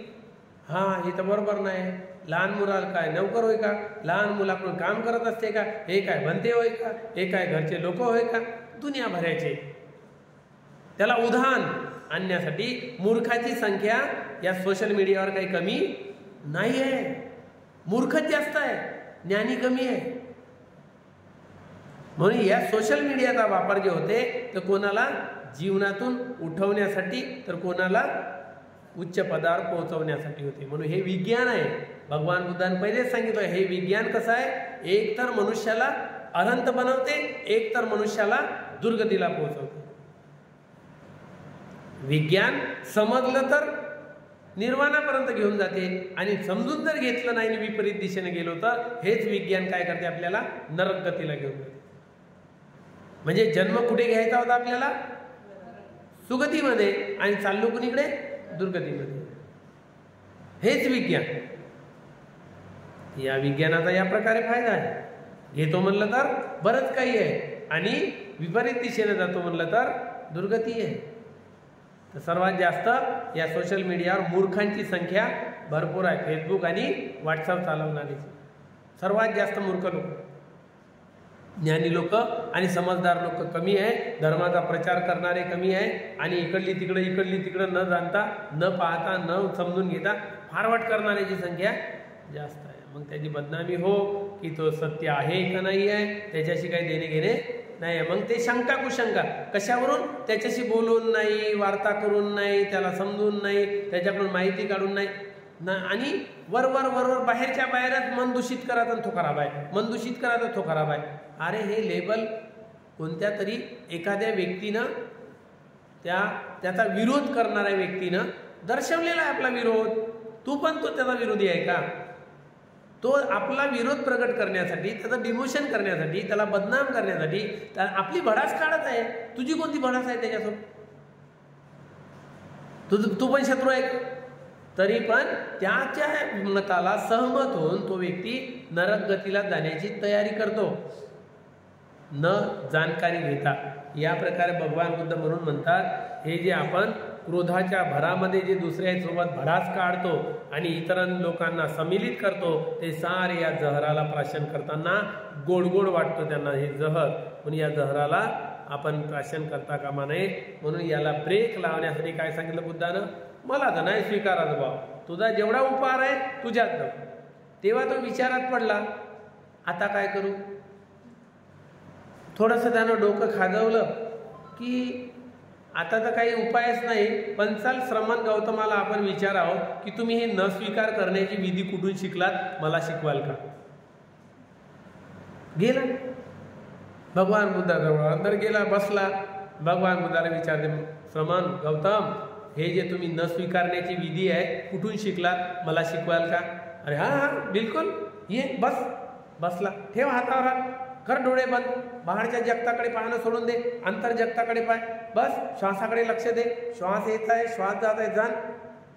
हा, हे तर बरोबर नाही. लहान मुलाला काय नोकर होय का? लहान मुलाकडून काम करत असते का? हे काय बनते होय का? हे काय घरचे लोक होय का? दुनिया भरायचे. त्याला उधाण आणण्यासाठी मूर्खाची संख्या या सोशल मीडियावर काही कमी नाही आहे. मूर्खच जास्त आहे, ज्ञानी कमी आहे. म्हणून या सोशल मीडियाचा वापर जे होते तर कोणाला जीवनातून उठवण्यासाठी तर कोणाला उच्च पदावर पोहोचवण्यासाठी होते. म्हणून हे विज्ञान आहे. भगवान बुद्धांनी पहिलेच सांगितलं, हे विज्ञान कसं आहे, एक तर मनुष्याला अनंत बनवते, एक तर मनुष्याला दुर्गतीला पोहोचवते. विज्ञान समजलं तर निर्वाणापर्यंत घेऊन जाते, आणि समजून जर घेतलं नाही आणि विपरीत दिशेने गेलो तर हेच विज्ञान काय करते, आपल्याला नरक गतीला घेऊन जाते. म्हणजे जन्म कुठे घ्यायचा होता आपल्याला? सुगतीमध्ये, आणि चाललो कुणीकडे? दुर्गतीमध्ये. हेच विज्ञान. या विज्ञानाचा या प्रकारे फायदा आहे. घेतो म्हणलं तर बरंच काही आहे, आणि विपरीत दिशेने जातो म्हणलं तर दुर्गती आहे. तर सर्वात जास्त या सोशल मीडियावर मूर्खांची संख्या भरपूर आहे. फेसबुक आणि व्हॉट्सअप चालवणारीची सर्वात जास्त मूर्ख लोक. ज्ञानी लोक आणि समजदार लोक कमी आहे. धर्माचा प्रचार करणारे कमी आहे, आणि इकडली तिकडं न जाणता, न पाहता, न समजून घेता फॉरवर्ड करणाऱ्याची संख्या जास्त आहे. मग त्याची बदनामी हो की तो सत्य आहे का नाही आहे त्याच्याशी काही देणे घेणे नाही. मग ते शंका कुशंका कशावरून? त्याच्याशी बोलून नाही, वार्ता करून नाही, त्याला समजून नाही, त्याच्याकडून माहिती काढून नाही, आणि वरवर बाहेरच्या बाहेरच मन दूषित करायचा तो खराब आहे, मन दूषित करायचा तो खराब आहे. अरे हे लेबल कोणत्या तरी एखाद्या व्यक्तीनं, त्याचा विरोध करणाऱ्या व्यक्तीनं दर्शवलेला आहे आपला विरोध. तू पण त्याचा विरोधी आहे का? तो आपला विरोध प्रकट करण्यासाठी, त्याचं डिमोशन करण्यासाठी, त्याला बदनाम करण्यासाठी आपली भडास काढत आहे. तुझी कोणती भडास आहे त्याच्यासोबत? तू पण शत्रू आहे. तरी पण त्याच्या मताला सहमत होऊन तो व्यक्ती नरक गतीला जाण्याची तयारी करतो, न जाणकारी घेता. या प्रकारे भगवान बुद्ध म्हणून म्हणतात, हे जे आपण क्रोधाच्या भरामध्ये जे दुसऱ्यासोबत भडास काढतो आणि इतर लोकांना सम्मिलित करतो, ते सारे या जहराला प्राशन करताना गोड वाटतो त्यांना हे जहर. म्हणून या जहराला आपण प्राशन करता कामा नये. म्हणून याला ब्रेक लावण्यासाठी काय सांगितलं बुद्धानं? मला तर नाही स्वीकारायचं भाव, तुझा जेवढा उपहार आहे तुझ्यात. तेव्हा तो विचारात पडला, आता काय करू? थोडंसं त्यानं डोकं खाजवलं की आता तर काही उपायच नाही, पण चल श्रमण गौतमाला आपण विचारावं की तुम्ही हे न स्वीकार करण्याची विधी कुठून शिकलात, मला शिकवाल का? गेला भगवान बुद्धाजवळ, अंदर गेला, बसला. भगवान बुद्धाला विचारते, श्रमण गौतम, हे जे तुम्ही न स्वीकारण्याची विधी आहे कुठून शिकलात, मला शिकवाल का? अरे हा हा बिलकुल, ये बस. बसला. ठेव हातावर हात, कर डोळे बंद, बाहेरच्या जगताकडे पाहणं सोडून दे, अंतर जगताकडे पाय. बस श्वासाकडे लक्ष दे. श्वास येत आहे, श्वास जात आहे, जाण.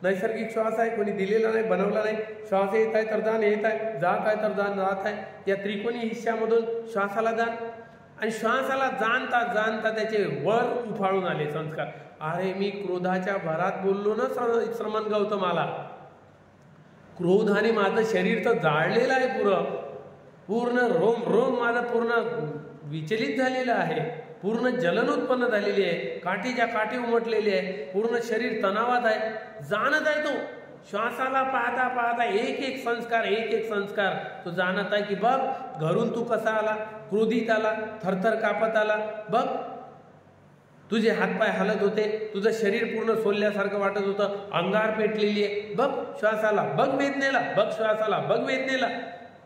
नैसर्गिक श्वास आहे, कोणी दिलेला नाही, बनवला नाही. श्वास येत आहे तर जाण, येत आहे, जात आहे तर जाण, जात आहे. या त्रिकोणी हिस्स्यामधून श्वासाला जाण. आणि श्वासाला जाणता जाणता त्याचे वर उफाळून आले संस्कार. अरे मी क्रोधाच्या भरात बोललो ना श्रमण गौतमाला, क्रोधाने माझं शरीर तर जाळलेलं आहे, पूर्ण रोम रोम माझं पूर्ण विचलित झालेलं आहे, पूर्ण जलन उत्पन्न झालेली आहे, काठीच्या काठी उमटलेली आहे, पूर्ण शरीर तणावात आहे. जाणत आहे तो श्वासाला पाहता पाहता एक एक संस्कार तो जाणत आहे की बघ घरून तू कसा आला, क्रोधित आला, थरथर कापत आला, बघ तुझे हातपाय हलत होते, तुझं शरीर पूर्ण सोलल्यासारखं वाटत होतं, अंगार पेटलेली आहे, बघ श्वासाला, बघ वेदनेला, बघ श्वासाला, बघ वेदनेला.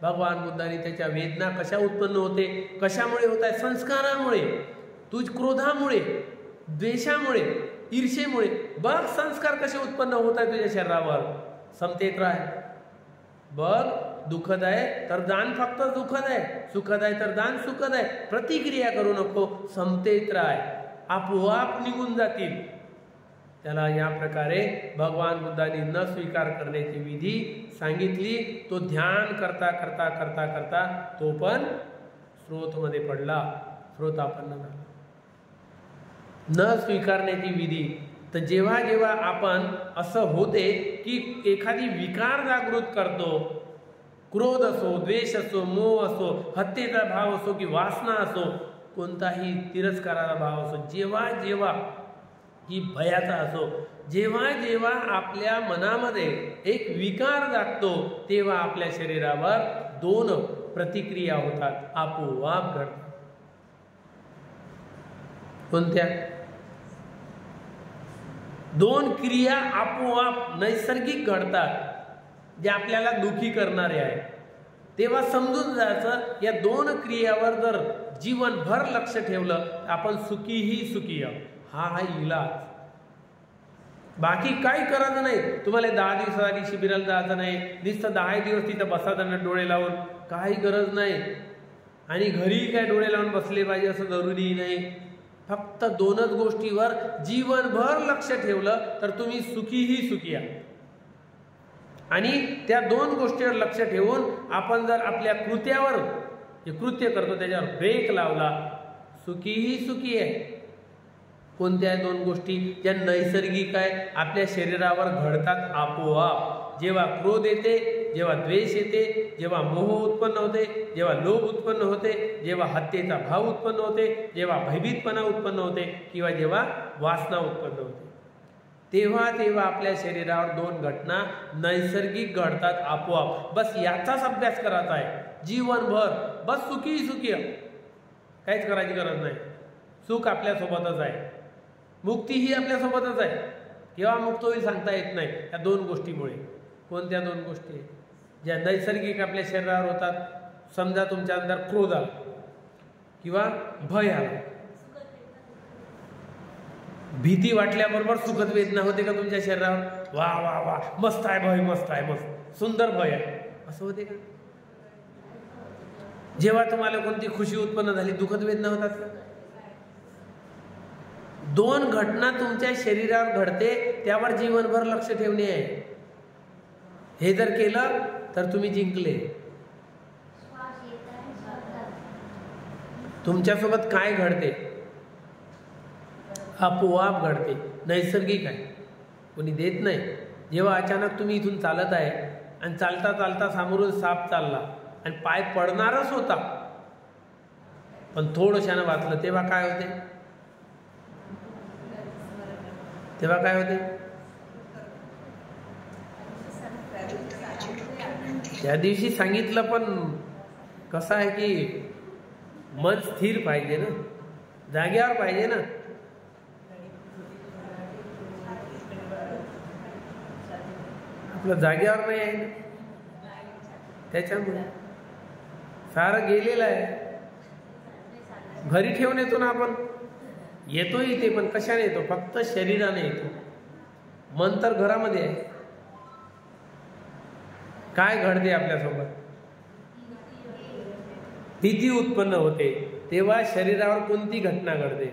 भगवान बुद्धांनी त्याच्या वेदना कशा उत्पन्न होते, कशामुळे होत आहे? संस्कारामुळे, तुझ क्रोधामुळे, द्वेषामुळे, ईर्षेमुळे. बघ संस्कार कसे उत्पन्न होत आहे तुझ्या शरीरावर. समतेत राह. बघ दुःखद आहे तर जाण फक्त दुःखद आहे, सुखद आहे तर जाण सुखद आहे. प्रतिक्रिया करू नको, समतेत राह, आपोआप निघून जातील. त्याला या प्रकारे भगवान बुद्धांनी न स्वीकार करण्याची विधी सांगितली. तो ध्यान करता करता करता करता तो पण स्रोतमध्ये पडला, स्रोतापन्न झाला. न स्वीकारण्याची विधी. तर जेव्हा जेव्हा आपण असं होते की एखादी विकार जागृत करतो, क्रोध असो, द्वेष असो, मोह असो, हत्येचा भाव असो की वासना असो, कोणताही तिरस्काराचा भाव असो, जेव्हा जेव्हा की भयाचा असो, जेव्हा जेव्हा आपल्या मनामध्ये एक विकार जागतो तेव्हा आपल्या शरीरावर दोन प्रतिक्रिया होतात, आपोआप घडतात. कोणत्या? दोन क्रिया आपोआप नैसर्गिक घडतात जे आपल्याला दुखी करणारे आहे. तेव्हा समजून जायचं या दोन क्रियावर जर जीवनभर लक्ष ठेवलं आपण सुखीही सुखी आहोत. हा इलाज. बाकी काही करायचं नाही. तुम्हाला 10 दिवसासाठी शिबिराला जायचं नाही, नुसतं 10 दिवस तिथं बसायचं डोळे लावून, काही गरज नाही. आणि घरी काय डोळे लावून बसले पाहिजे असं जरुरी नाही. फक्त दोनच गोष्टीवर जीवनभर लक्ष ठेवलं तर तुम्ही सुखीही सुखी आहात. आणि त्या दोन गोष्टीवर लक्ष ठेवून आपण जर आपल्या कृत्यावर जे कृत्य करतो त्याच्यावर ब्रेक लावला, सुखीही सुखी आहे. कोणत्या दोन गोष्टी? ज्या नैसर्गिक आहे, आपल्या शरीरावर घडतात आपोआप. जेव्हा क्रोध येते, जेव्हा द्वेष येते, जेव्हा मोह उत्पन्न होते, जेव्हा लोभ उत्पन्न होते, जेव्हा हत्येचा भाव उत्पन्न होते, जेव्हा भयभीतपणा उत्पन्न होते किंवा जेव्हा वासना उत्पन्न होते, तेव्हा तेव्हा आपल्या शरीरावर दोन घटना नैसर्गिक घडतात आपोआप. बस याचाच अभ्यास करायचा आहे जीवनभर. बस सुखी सुखी, काहीच करायची गरज नाही. सुख आपल्यासोबतच आहे, मुक्ती ही आपल्यासोबतच आहे. केव्हा मुक्त होईल सांगता येत नाही या दोन गोष्टीमुळे. कोणत्या दोन गोष्टी? ज्या नैसर्गिक आपल्या शरीरावर होतात. समजा तुमच्या अंदर क्रोध आला किंवा भय आला, भीती वाटल्याबरोबर सुखद वेदना होते का तुमच्या शरीरावर? वा वा वा मस्त आहे भय, मस्त आहे, मस्त सुंदर भय आहे, असं होते का? जेव्हा तुम्हाला कोणती खुशी उत्पन्न झाली दुःखद वेदना होतात का? दोन घटना तुमच्या शरीरावर घडते, त्यावर जीवनभर लक्ष ठेवणे आहे. हे जर केलं तर तुम्ही जिंकले. तुमच्यासोबत काय घडते? आपोआप घडते, नैसर्गिक आहे, कोणी देत नाही. जेव्हा अचानक तुम्ही इथून चालत आहे आणि चालता चालता समोरून साप चालला आणि पाय पडणारच होता, पण थोडशानं वाचलं, तेव्हा काय होते? तेव्हा काय होते? त्या दिवशी सांगितलं पण कसं आहे की मन स्थिर पाहिजे ना, जाग्यावर पाहिजे ना. आपलं जाग्यावर नाही आहे ना, त्याच्यामुळे सारं गेलेलं आहे. घरी ठेवून येतो ना आपण, येतो इथे, पण कशाने येतो? फक्त शरीराने येतो. मन तर घरामध्ये आहे. काय घडते आपल्यासोबत? भीती उत्पन्न होते, तेव्हा शरीरावर कोणती घटना घडते?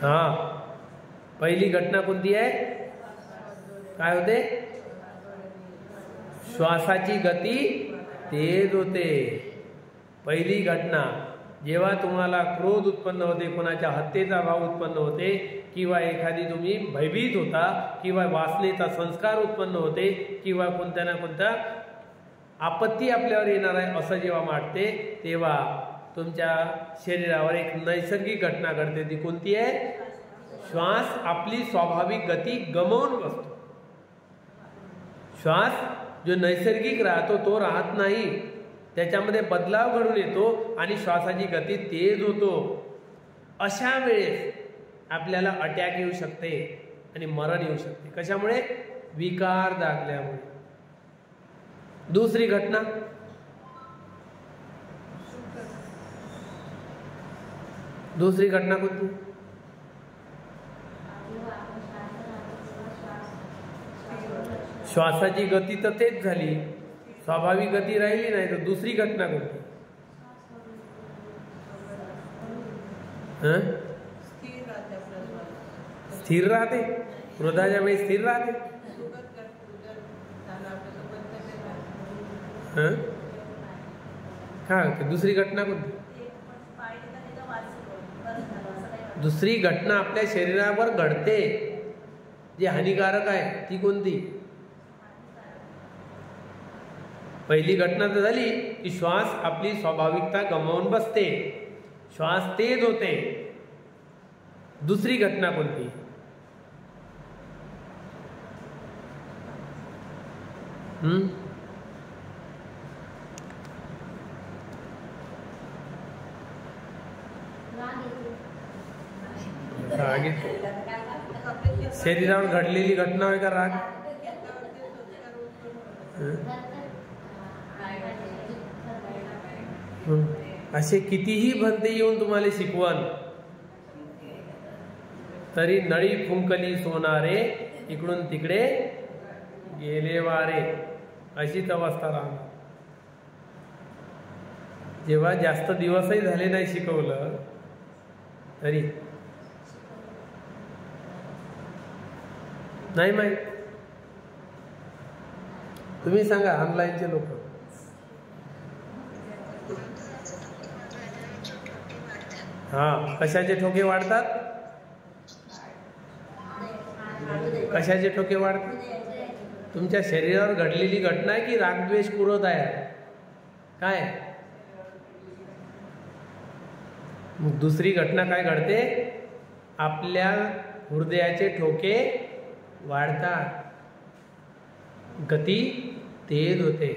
हा, पहिली घटना कोणती आहे? काय होते? श्वासाची गती तेज होते. पहिली घटना. जेव्हा तुम्हाला क्रोध उत्पन्न होते, कोणाच्या हत्येचा भाव उत्पन्न होते, किंवा एखादी तुम्ही भयभीत होता, किंवा वासनेचा संस्कार उत्पन्न होते, किंवा कोणत्या ना कोणत्या आपत्ती आपल्यावर येणार आहे असं जेव्हा वाटते, तेव्हा तुमच्या शरीरावर एक नैसर्गिक घटना घडते. ती कोणती आहे? श्वास आपली स्वाभाविक गती गमावून बसतो. श्वास जो नैसर्गिक राहतो तो राहत नाही, त्याच्यामध्ये बदलाव घडून येतो आणि श्वासाची गती तेज होतो. अशा वेळेस आपल्याला अटॅक येऊ शकते आणि मरण येऊ शकते. कशामुळे? विकार जागल्यामुळे. दुसरी घटना. दुसरी घटना कोणती? श्वासाची गती तर तेच झाली, स्वाभाविक गती राहिली नाही, तर दुसरी घटना कोणती? स्थिर राहते. क्रोधाच्या वेळी स्थिर राहते. काय होते? दुसरी घटना कोणती? दुसरी घटना आपल्या शरीरावर घडते जी हानिकारक आहे, ती कोणती? पहिली घटना तर झाली की श्वास आपली स्वाभाविकता गमावून बसते, श्वास तेज होते. दुसरी घटना कोणती? राग येतो. शरीरावर घडलेली घटना आहे का राग? असे कितीही भंते येऊन तुम्हाला शिकवण, तरी नळी फुंकली सोनारे, इकडून तिकडे गेले वारे, अशीच अवस्था राहणार. जेव्हा जास्त दिवसही झाले नाही शिकवलं तरी नाही माहित. तुम्ही सांगा, ऑनलाईनचे लोक कशाचे ठोके वाढतात? कशाचे ठोके वाढतात? तुमच्या शरीरावर घडलेली घटना आहे की रागद्वेष क्रोध आहे? काय? मग दुसरी घटना काय घडते? आपल्या हृदयाचे ठोके वाढतात, गती तेज होते.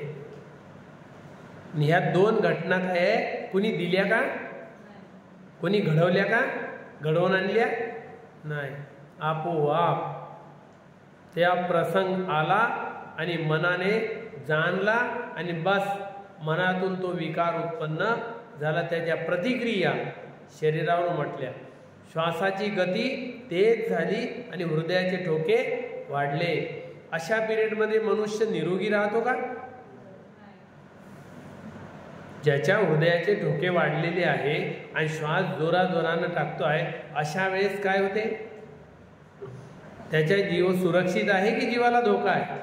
ह्या दोन घटना काय आहे? कुणी दिल्या का? कोणी घडवल्या का? घडवून आणल्या नाही, आपोआप त्या प्रसंग आला आणि मनाने जाणला आणि बस मनातून तो विकार उत्पन्न झाला. त्याच्या प्रतिक्रिया शरीरावर म्हटल्या. श्वासाची गती तेज झाली आणि हृदयाचे ठोके वाढले. अशा पिरियडमध्ये मनुष्य निरोगी राहतो का? ज्याच्या हृदयाचे ठोके वाढलेले आहे आणि श्वास जोराजोरानं टाकतो आहे, अशा वेळेस काय होते? त्याचा जीव सुरक्षित आहे की जीवाला धोका आहे?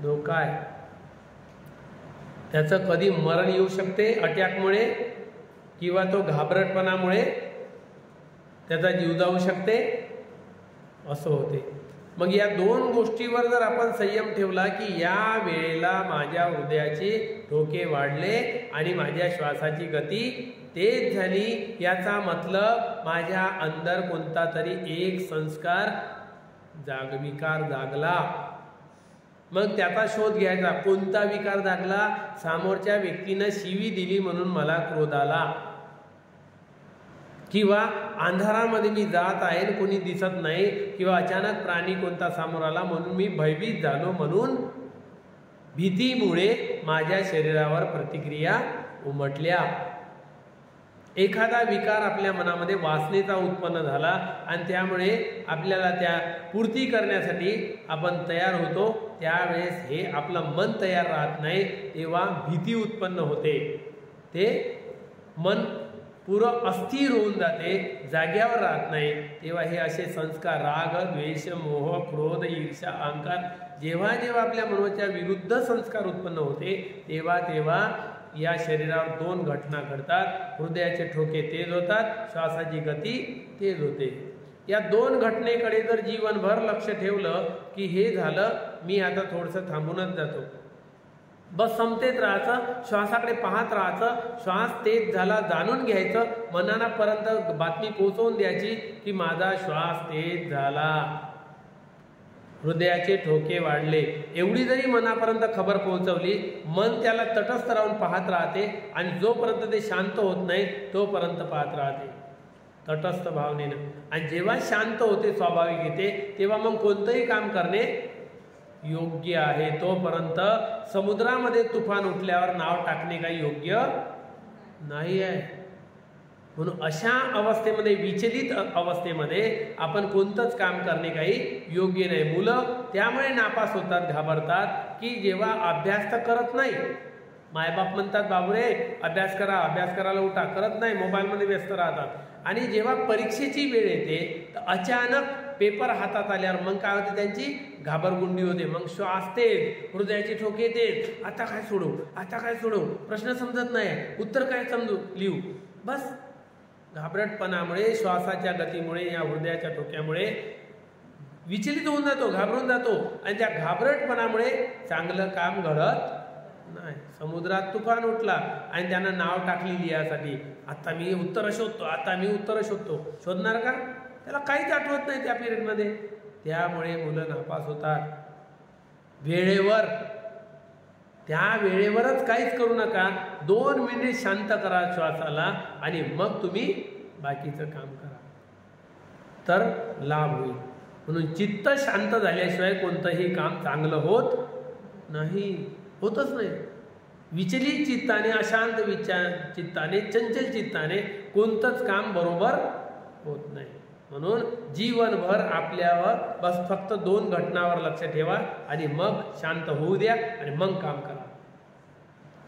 धोका आहे. त्याचं कधी मरण येऊ शकते अटॅकमुळे, किंवा तो घाबरटपणामुळे त्याचा जीव जाऊ शकते, असं होते. मग या दोन गोष्टीवर जर आपण संयम ठेवला की या वेळेला माझ्या हृदयाचे ठोके वाढले आणि माझ्या श्वासाची गती तेज झाली, याचा मतलब माझ्या अंदर कोणता तरी एक संस्कार विकार जागला. मग त्याचा शोध घ्यायचा, कोणता विकार दाखला, समोरच्या व्यक्तीनं शिवी दिली म्हणून मला क्रोध आला, किंवा अंधारामध्ये मी जात आहे कोणी दिसत नाही, किंवा अचानक प्राणी कोणता समोर आला म्हणून मी भयभीत झालो, म्हणून भीतीमुळे माझ्या शरीरावर प्रतिक्रिया उमटल्या. एखादा विकार आपल्या मनामध्ये वासनेचा उत्पन्न झाला आणि त्यामुळे आपल्याला त्या पूर्ती करण्यासाठी आपण तयार होतो, त्यावेळेस हे आपलं मन तयार राहत नाही, तेव्हा भीती उत्पन्न होते, ते मन पुरं अस्थिर होऊन जाते, जाग्यावर राहत नाही. तेव्हा हे असे संस्कार राग द्वेष मोह क्रोध ईर्ष्या अहंकार जेव्हा जेव्हा आपल्या मनोच्या विरुद्ध संस्कार उत्पन्न होते तेव्हा तेव्हा या शरीरावर दोन घटना घडतात. हृदयाचे ठोके तेज होतात, श्वासाची गती तेज होते. या दोन घटनेकडे जर जीवनभर लक्ष ठेवलं की हे झालं, मी आता थोडंसं थांबूनच जातो, बस समतेत राहायचं, श्वासाकडे पाहत राहायचं, श्वास तेज झाला जाणून घ्यायचं, मनापर्यंत बातमी पोहोचवून द्यायची की माझा श्वास तेज झाला, हृदयाचे ठोके वाढले. एवढी जरी मनापर्यंत खबर पोहोचवली, मन त्याला तटस्थ राहून पाहत राहते आणि जोपर्यंत ते शांत होत नाही तोपर्यंत पाहत राहते तटस्थ भावनेनं. आणि जेव्हा शांत होते, स्वाभाविक येते, तेव्हा मग कोणतंही काम करणे योग्य आहे. तोपर्यंत समुद्रामध्ये तुफान उठल्यावर नाव टाकणे काही योग्य नाही आहे. म्हणून अशा अवस्थेमध्ये, विचलित अवस्थेमध्ये आपण कोणतंच काम करणे काही योग्य नाही. मुलं त्यामुळे नापास होतात, घाबरतात की जेव्हा अभ्यास तर करत नाही, मायबाप म्हणतात बाबूरे अभ्यास करा, अभ्यास करायला उठा, करत नाही, मोबाईलमध्ये व्यस्त राहतात. आणि जेव्हा परीक्षेची वेळ येते तर अचानक पेपर हातात आल्यावर मग काय होते, त्यांची घाबरगुंडी होते, मग श्वास तेज, हृदयाचे ठोके तेज, आता काय सोडू, आता काय सोडू, प्रश्न समजत नाही, उत्तर काय समजू लिहू, बस घाबरटपणामुळे, श्वासाच्या गतीमुळे, या हृदयाच्या ठोक्यामुळे विचलित होऊन जातो, घाबरून जातो आणि त्या घाबरटपणामुळे चांगलं काम घडत नाही. समुद्रात तुफान उठला आणि त्यानं नाव टाकलेली यासाठी, आता मी उत्तर शोधतो, आता मी उत्तर शोधतो, शोधणार का, त्याला काहीच आठवत नाही त्या पिरियडमध्ये. त्यामुळे मुलं नापास होतात. वेळेवर, त्या वेळेवरच काहीच करू नका, 2 मिनिट शांत करा श्वासाला आणि मग तुम्ही बाकीचं काम करा, तर लाभ होईल. म्हणून चित्त शांत झाल्याशिवाय कोणतंही काम चांगलं होत नाही, होतच नाही. विचलित चित्ताने, अशांत चित्ताने, चंचल चित्ताने कोणतंच काम बरोबर होत नाही. म्हणून जीवनभर आपल्यावर बस फक्त 2 घटनावर लक्ष ठेवा आणि मग शांत होऊ द्या आणि मग काम करा,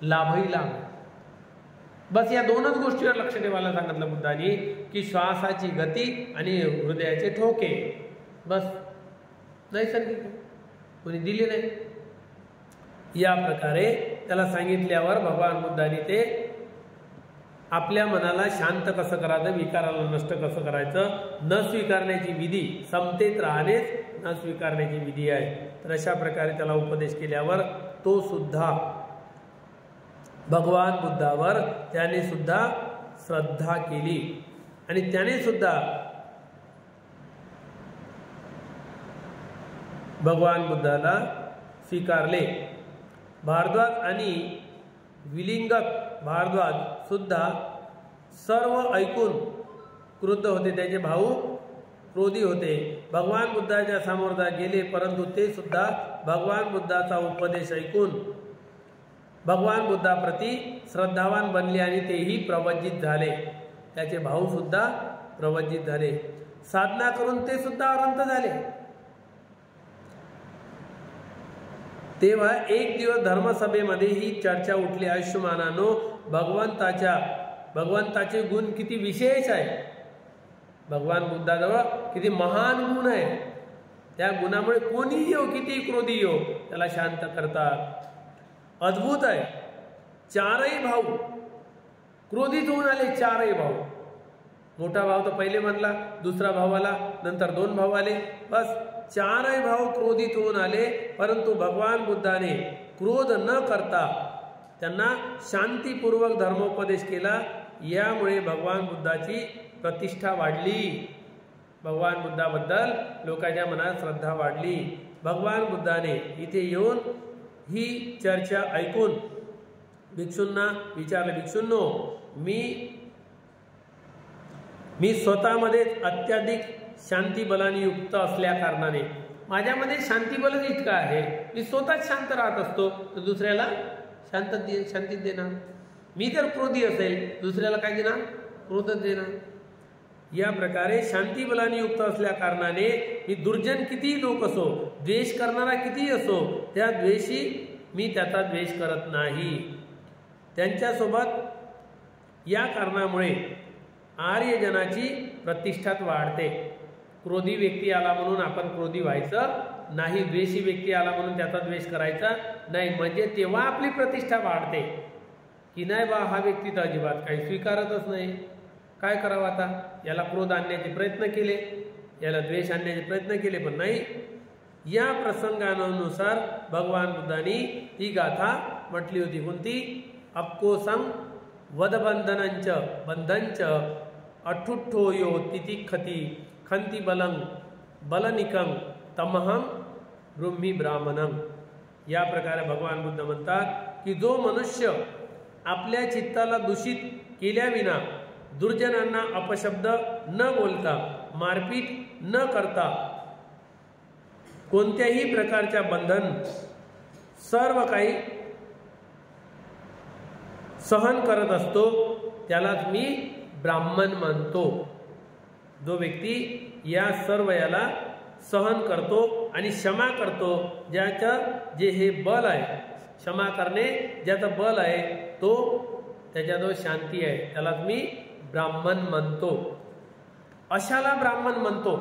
लाभही लाभ. बस या 2च गोष्टीवर लक्ष ठेवायला सांगितलं बुद्धांनी की श्वासाची गती आणि हृदयाचे ठोके. बस नैसर्गिक कोणी दिले नाही. या प्रकारे त्याला सांगितल्यावर भगवान बुद्धांनी ते आपल्या मनाला शांत कसं करायचं, विकाराला नष्ट कसं करायचं, न स्वीकारण्याची विधी, समतेत राहणेच न स्वीकारण्याची विधी आहे. तर अशा प्रकारे त्याला उपदेश केल्यावर तो सुद्धा भगवान बुद्धावर त्याने सुद्धा श्रद्धा केली आणि त्याने सुद्धा भगवान बुद्धाला स्वीकारले. भारद्वाज आणि विलिंगक भारद्वाज सुद्धा सर्व ऐकून क्रुद्ध होते, त्याचे भाऊ क्रोधी होते. भगवान बुद्धाच्या समोर गेले, परंतु ते सुद्धा भगवान बुद्धाचा उपदेश ऐकून भगवान बुद्धाप्रती श्रद्धावान बनले आणि तेही प्रवज्जित झाले. त्याचे भाऊ सुद्धा प्रवज्जित झाले. साधना करून ते सुद्धा अनंत झाले. तेव्हा एक दिवस धर्मसभेमध्ये ही चर्चा उठली, आयुष्यमानानो भगवंताचे गुण किती विशेष आहे, भगवान बुद्धाजवळ किती महान गुण आहे, त्या गुणामुळे कोणीही हो, किती क्रोधी हो, त्याला शांत करतात. अद्भुत आहे. 4ही भाऊ क्रोधित होऊन आले. 4ही भाऊ, मोठा भाऊ तर पहिले म्हणला, दुसरा भाऊ आला, नंतर 2 भाऊ आले. बस 4ही भाऊ क्रोधित होऊन आले, परंतु भगवान बुद्धाने क्रोध न करता त्यांना शांतीपूर्वक धर्मोपदेश केला. यामुळे भगवान बुद्धाची प्रतिष्ठा वाढली, भगवान बुद्धाबद्दल लोकांच्या मनात श्रद्धा वाढली. भगवान बुद्धाने इथे येऊन ही चर्चा ऐकून भिक्षूंना विचारले, भिक्षूंनो, मी स्वतःमध्येच अत्याधिक शांती बलाने युक्त असल्या कारणाने माझ्यामध्ये शांती बलच इतकं आहे, मी स्वतःच शांत राहत असतो, तर दुसऱ्याला शांती देणार. मी जर क्रोधी असेल दुसऱ्याला काय देणार? क्रोधच देणार. या प्रकारे शांती बलाने युक्त असल्या कारणाने मी दुर्जन कितीही लोक असो, द्वेष करणारा कितीही असो, त्या द्वेषी मी त्याचा द्वेष करत नाही. त्यांच्यासोबत या कारणामुळे आर्यजनाची प्रतिष्ठा वाढते. क्रोधी व्यक्ती आला म्हणून आपण क्रोधी व्हायचं नाही, द्वेषी व्यक्ती आला म्हणून त्याचा द्वेष करायचा नाही. म्हणजे तेव्हा आपली प्रतिष्ठा वाढते की नाही बा, हा व्यक्ती तर अजिबात काही स्वीकारतच नाही, काय करावं आता? याला क्रोध आणण्याचे प्रयत्न केले, याला द्वेष आणण्याचे प्रयत्न केले, पण नाही. या प्रसंगानुसार भगवान बुद्धांनी ही गाथा म्हटली होती. कोणती? अक्कोसं वदबंधनंच बंधनच अठुठ्ठो यो तितिखती खंती बलं बलनिकं तमहं ब्रह्मी ब्राह्मणं. या प्रकारे भगवान बुद्ध म्हणतात की जो मनुष्य आपल्या चित्ताला दूषित केल्याविना दुर्जनांना अपशब्द न बोलता, मारपीट न करता, कोणत्याही प्रकारच्या बंधन सर्व काही सहन करत असतो, त्यालाच मी ब्राह्मण मानतो. जो व्यक्ती या सर्व याला सहन करतो आणि क्षमा करतो, ज्याचं जे हे बल आहे, क्षमा करणे ज्याचं बल आहे, तो त्याच्याजवळ शांती आहे, त्यालाच मी ब्राह्मण म्हणतो. अशाला ब्राह्मण म्हणतो.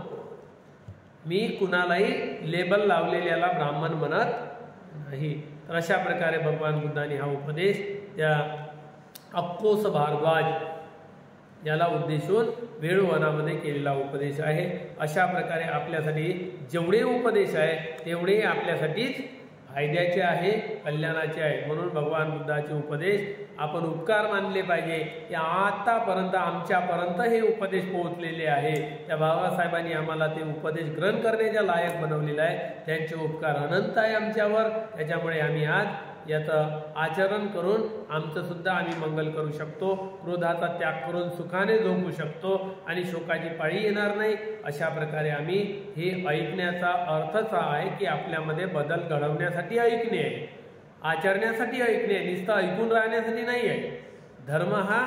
मी कुणालाही लेबल लावलेल्याला ब्राह्मण म्हणत नाही. तर अशा प्रकारे भगवान बुद्धांनी हा उपदेश त्या अक्कोस भारद्वाज याला उद्देशून वेळूवनामध्ये केलेला उपदेश आहे. अशा प्रकारे आपल्यासाठी जेवढे उपदेश आहे तेवढे आपल्यासाठीच फायद्याचे आहे, कल्याणाचे आहे. म्हणून भगवान बुद्धाचे उपदेश आपण उपकार मानले पाहिजे की आतापर्यंत आमच्यापर्यंत हे उपदेश पोहोचलेले आहे. त्या बाबासाहेबांनी आम्हाला ते उपदेश ग्रहण करण्याच्या लायक बनवलेलं आहे. त्यांचे उपकार अनंत आहे आमच्यावर. त्याच्यामुळे आम्ही आज याचं आचरण करून आमचं सुद्धा आम्ही मंगल करू शकतो. क्रोधाचा त्याग करून सुखाने झोपू शकतो आणि शोकाची पाळी येणार नाही. अशा प्रकारे आम्ही हे ऐकण्याचा अर्थच आहे की आपल्यामध्ये बदल घडवण्यासाठी ऐकणे आहे, आचरण्यासाठी ऐकणे आहे, नुसतं ऐकून राहण्यासाठी नाही आहे. धर्म हा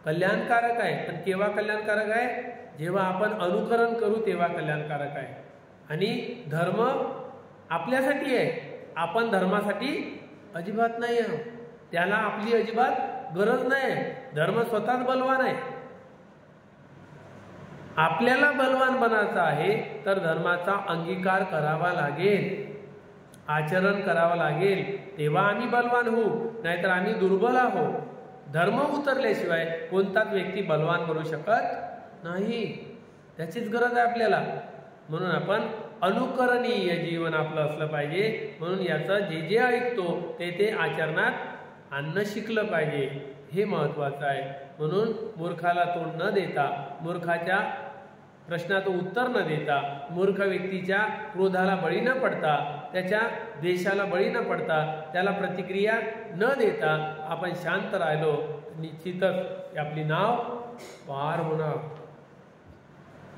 कल्याणकारक आहे, पण केव्हा कल्याणकारक आहे? जेव्हा आपण अनुकरण करू तेव्हा कल्याणकारक आहे. आणि धर्म आपल्यासाठी आहे, आपण धर्मासाठी अजिबात नाही आहे. त्याला आपली अजिबात गरज नाही. धर्म स्वतःच बलवान आहे. आपल्याला बलवान बनायचं आहे तर धर्माचा अंगीकार करावा लागेल, आचरण करावं लागेल, तेव्हा आम्ही बलवान होऊ, नाहीतर आम्ही दुर्बल आहोत. धर्म उतरल्याशिवाय कोणताच व्यक्ती बलवान बनू शकत नाही. त्याचीच गरज आहे आपल्याला. म्हणून आपण अनुकरणीय जीवन आपलं असलं पाहिजे. म्हणून याचं जे जे ऐकतो ते आचरणात आणणं शिकलं पाहिजे, हे महत्त्वाचं आहे. म्हणून मूर्खाला तोंड न देता, मूर्खाच्या प्रश्नाचं उत्तर न देता, मूर्ख व्यक्तीच्या क्रोधाला बळी न पडता, त्याच्या द्वेषाला बळी न पडता, त्याला प्रतिक्रिया न देता आपण शांत राहिलो, निश्चितच आपली नाव पार होणार,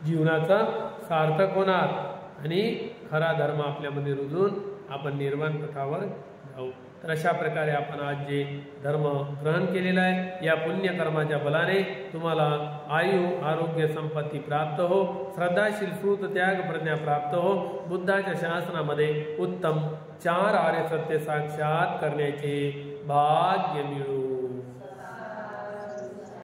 जीवनाचा सार्थक होणार आणि खरा धर्म आपल्यामध्ये रुजून आपण निर्वाण पथावर जाऊ. तर अशा प्रकारे आपण आज जे धर्म ग्रहण केलेला आहे, या पुण्यकर्माच्या बलाने तुम्हाला आयु, आरोग्य, संपत्ती प्राप्त हो, श्रद्धाशील श्रुत त्याग प्रज्ञा प्राप्त हो, बुद्धाच्या शासनामध्ये उत्तम 4 आर्य सत्य साक्षात करण्याचे भाग्य मिळो.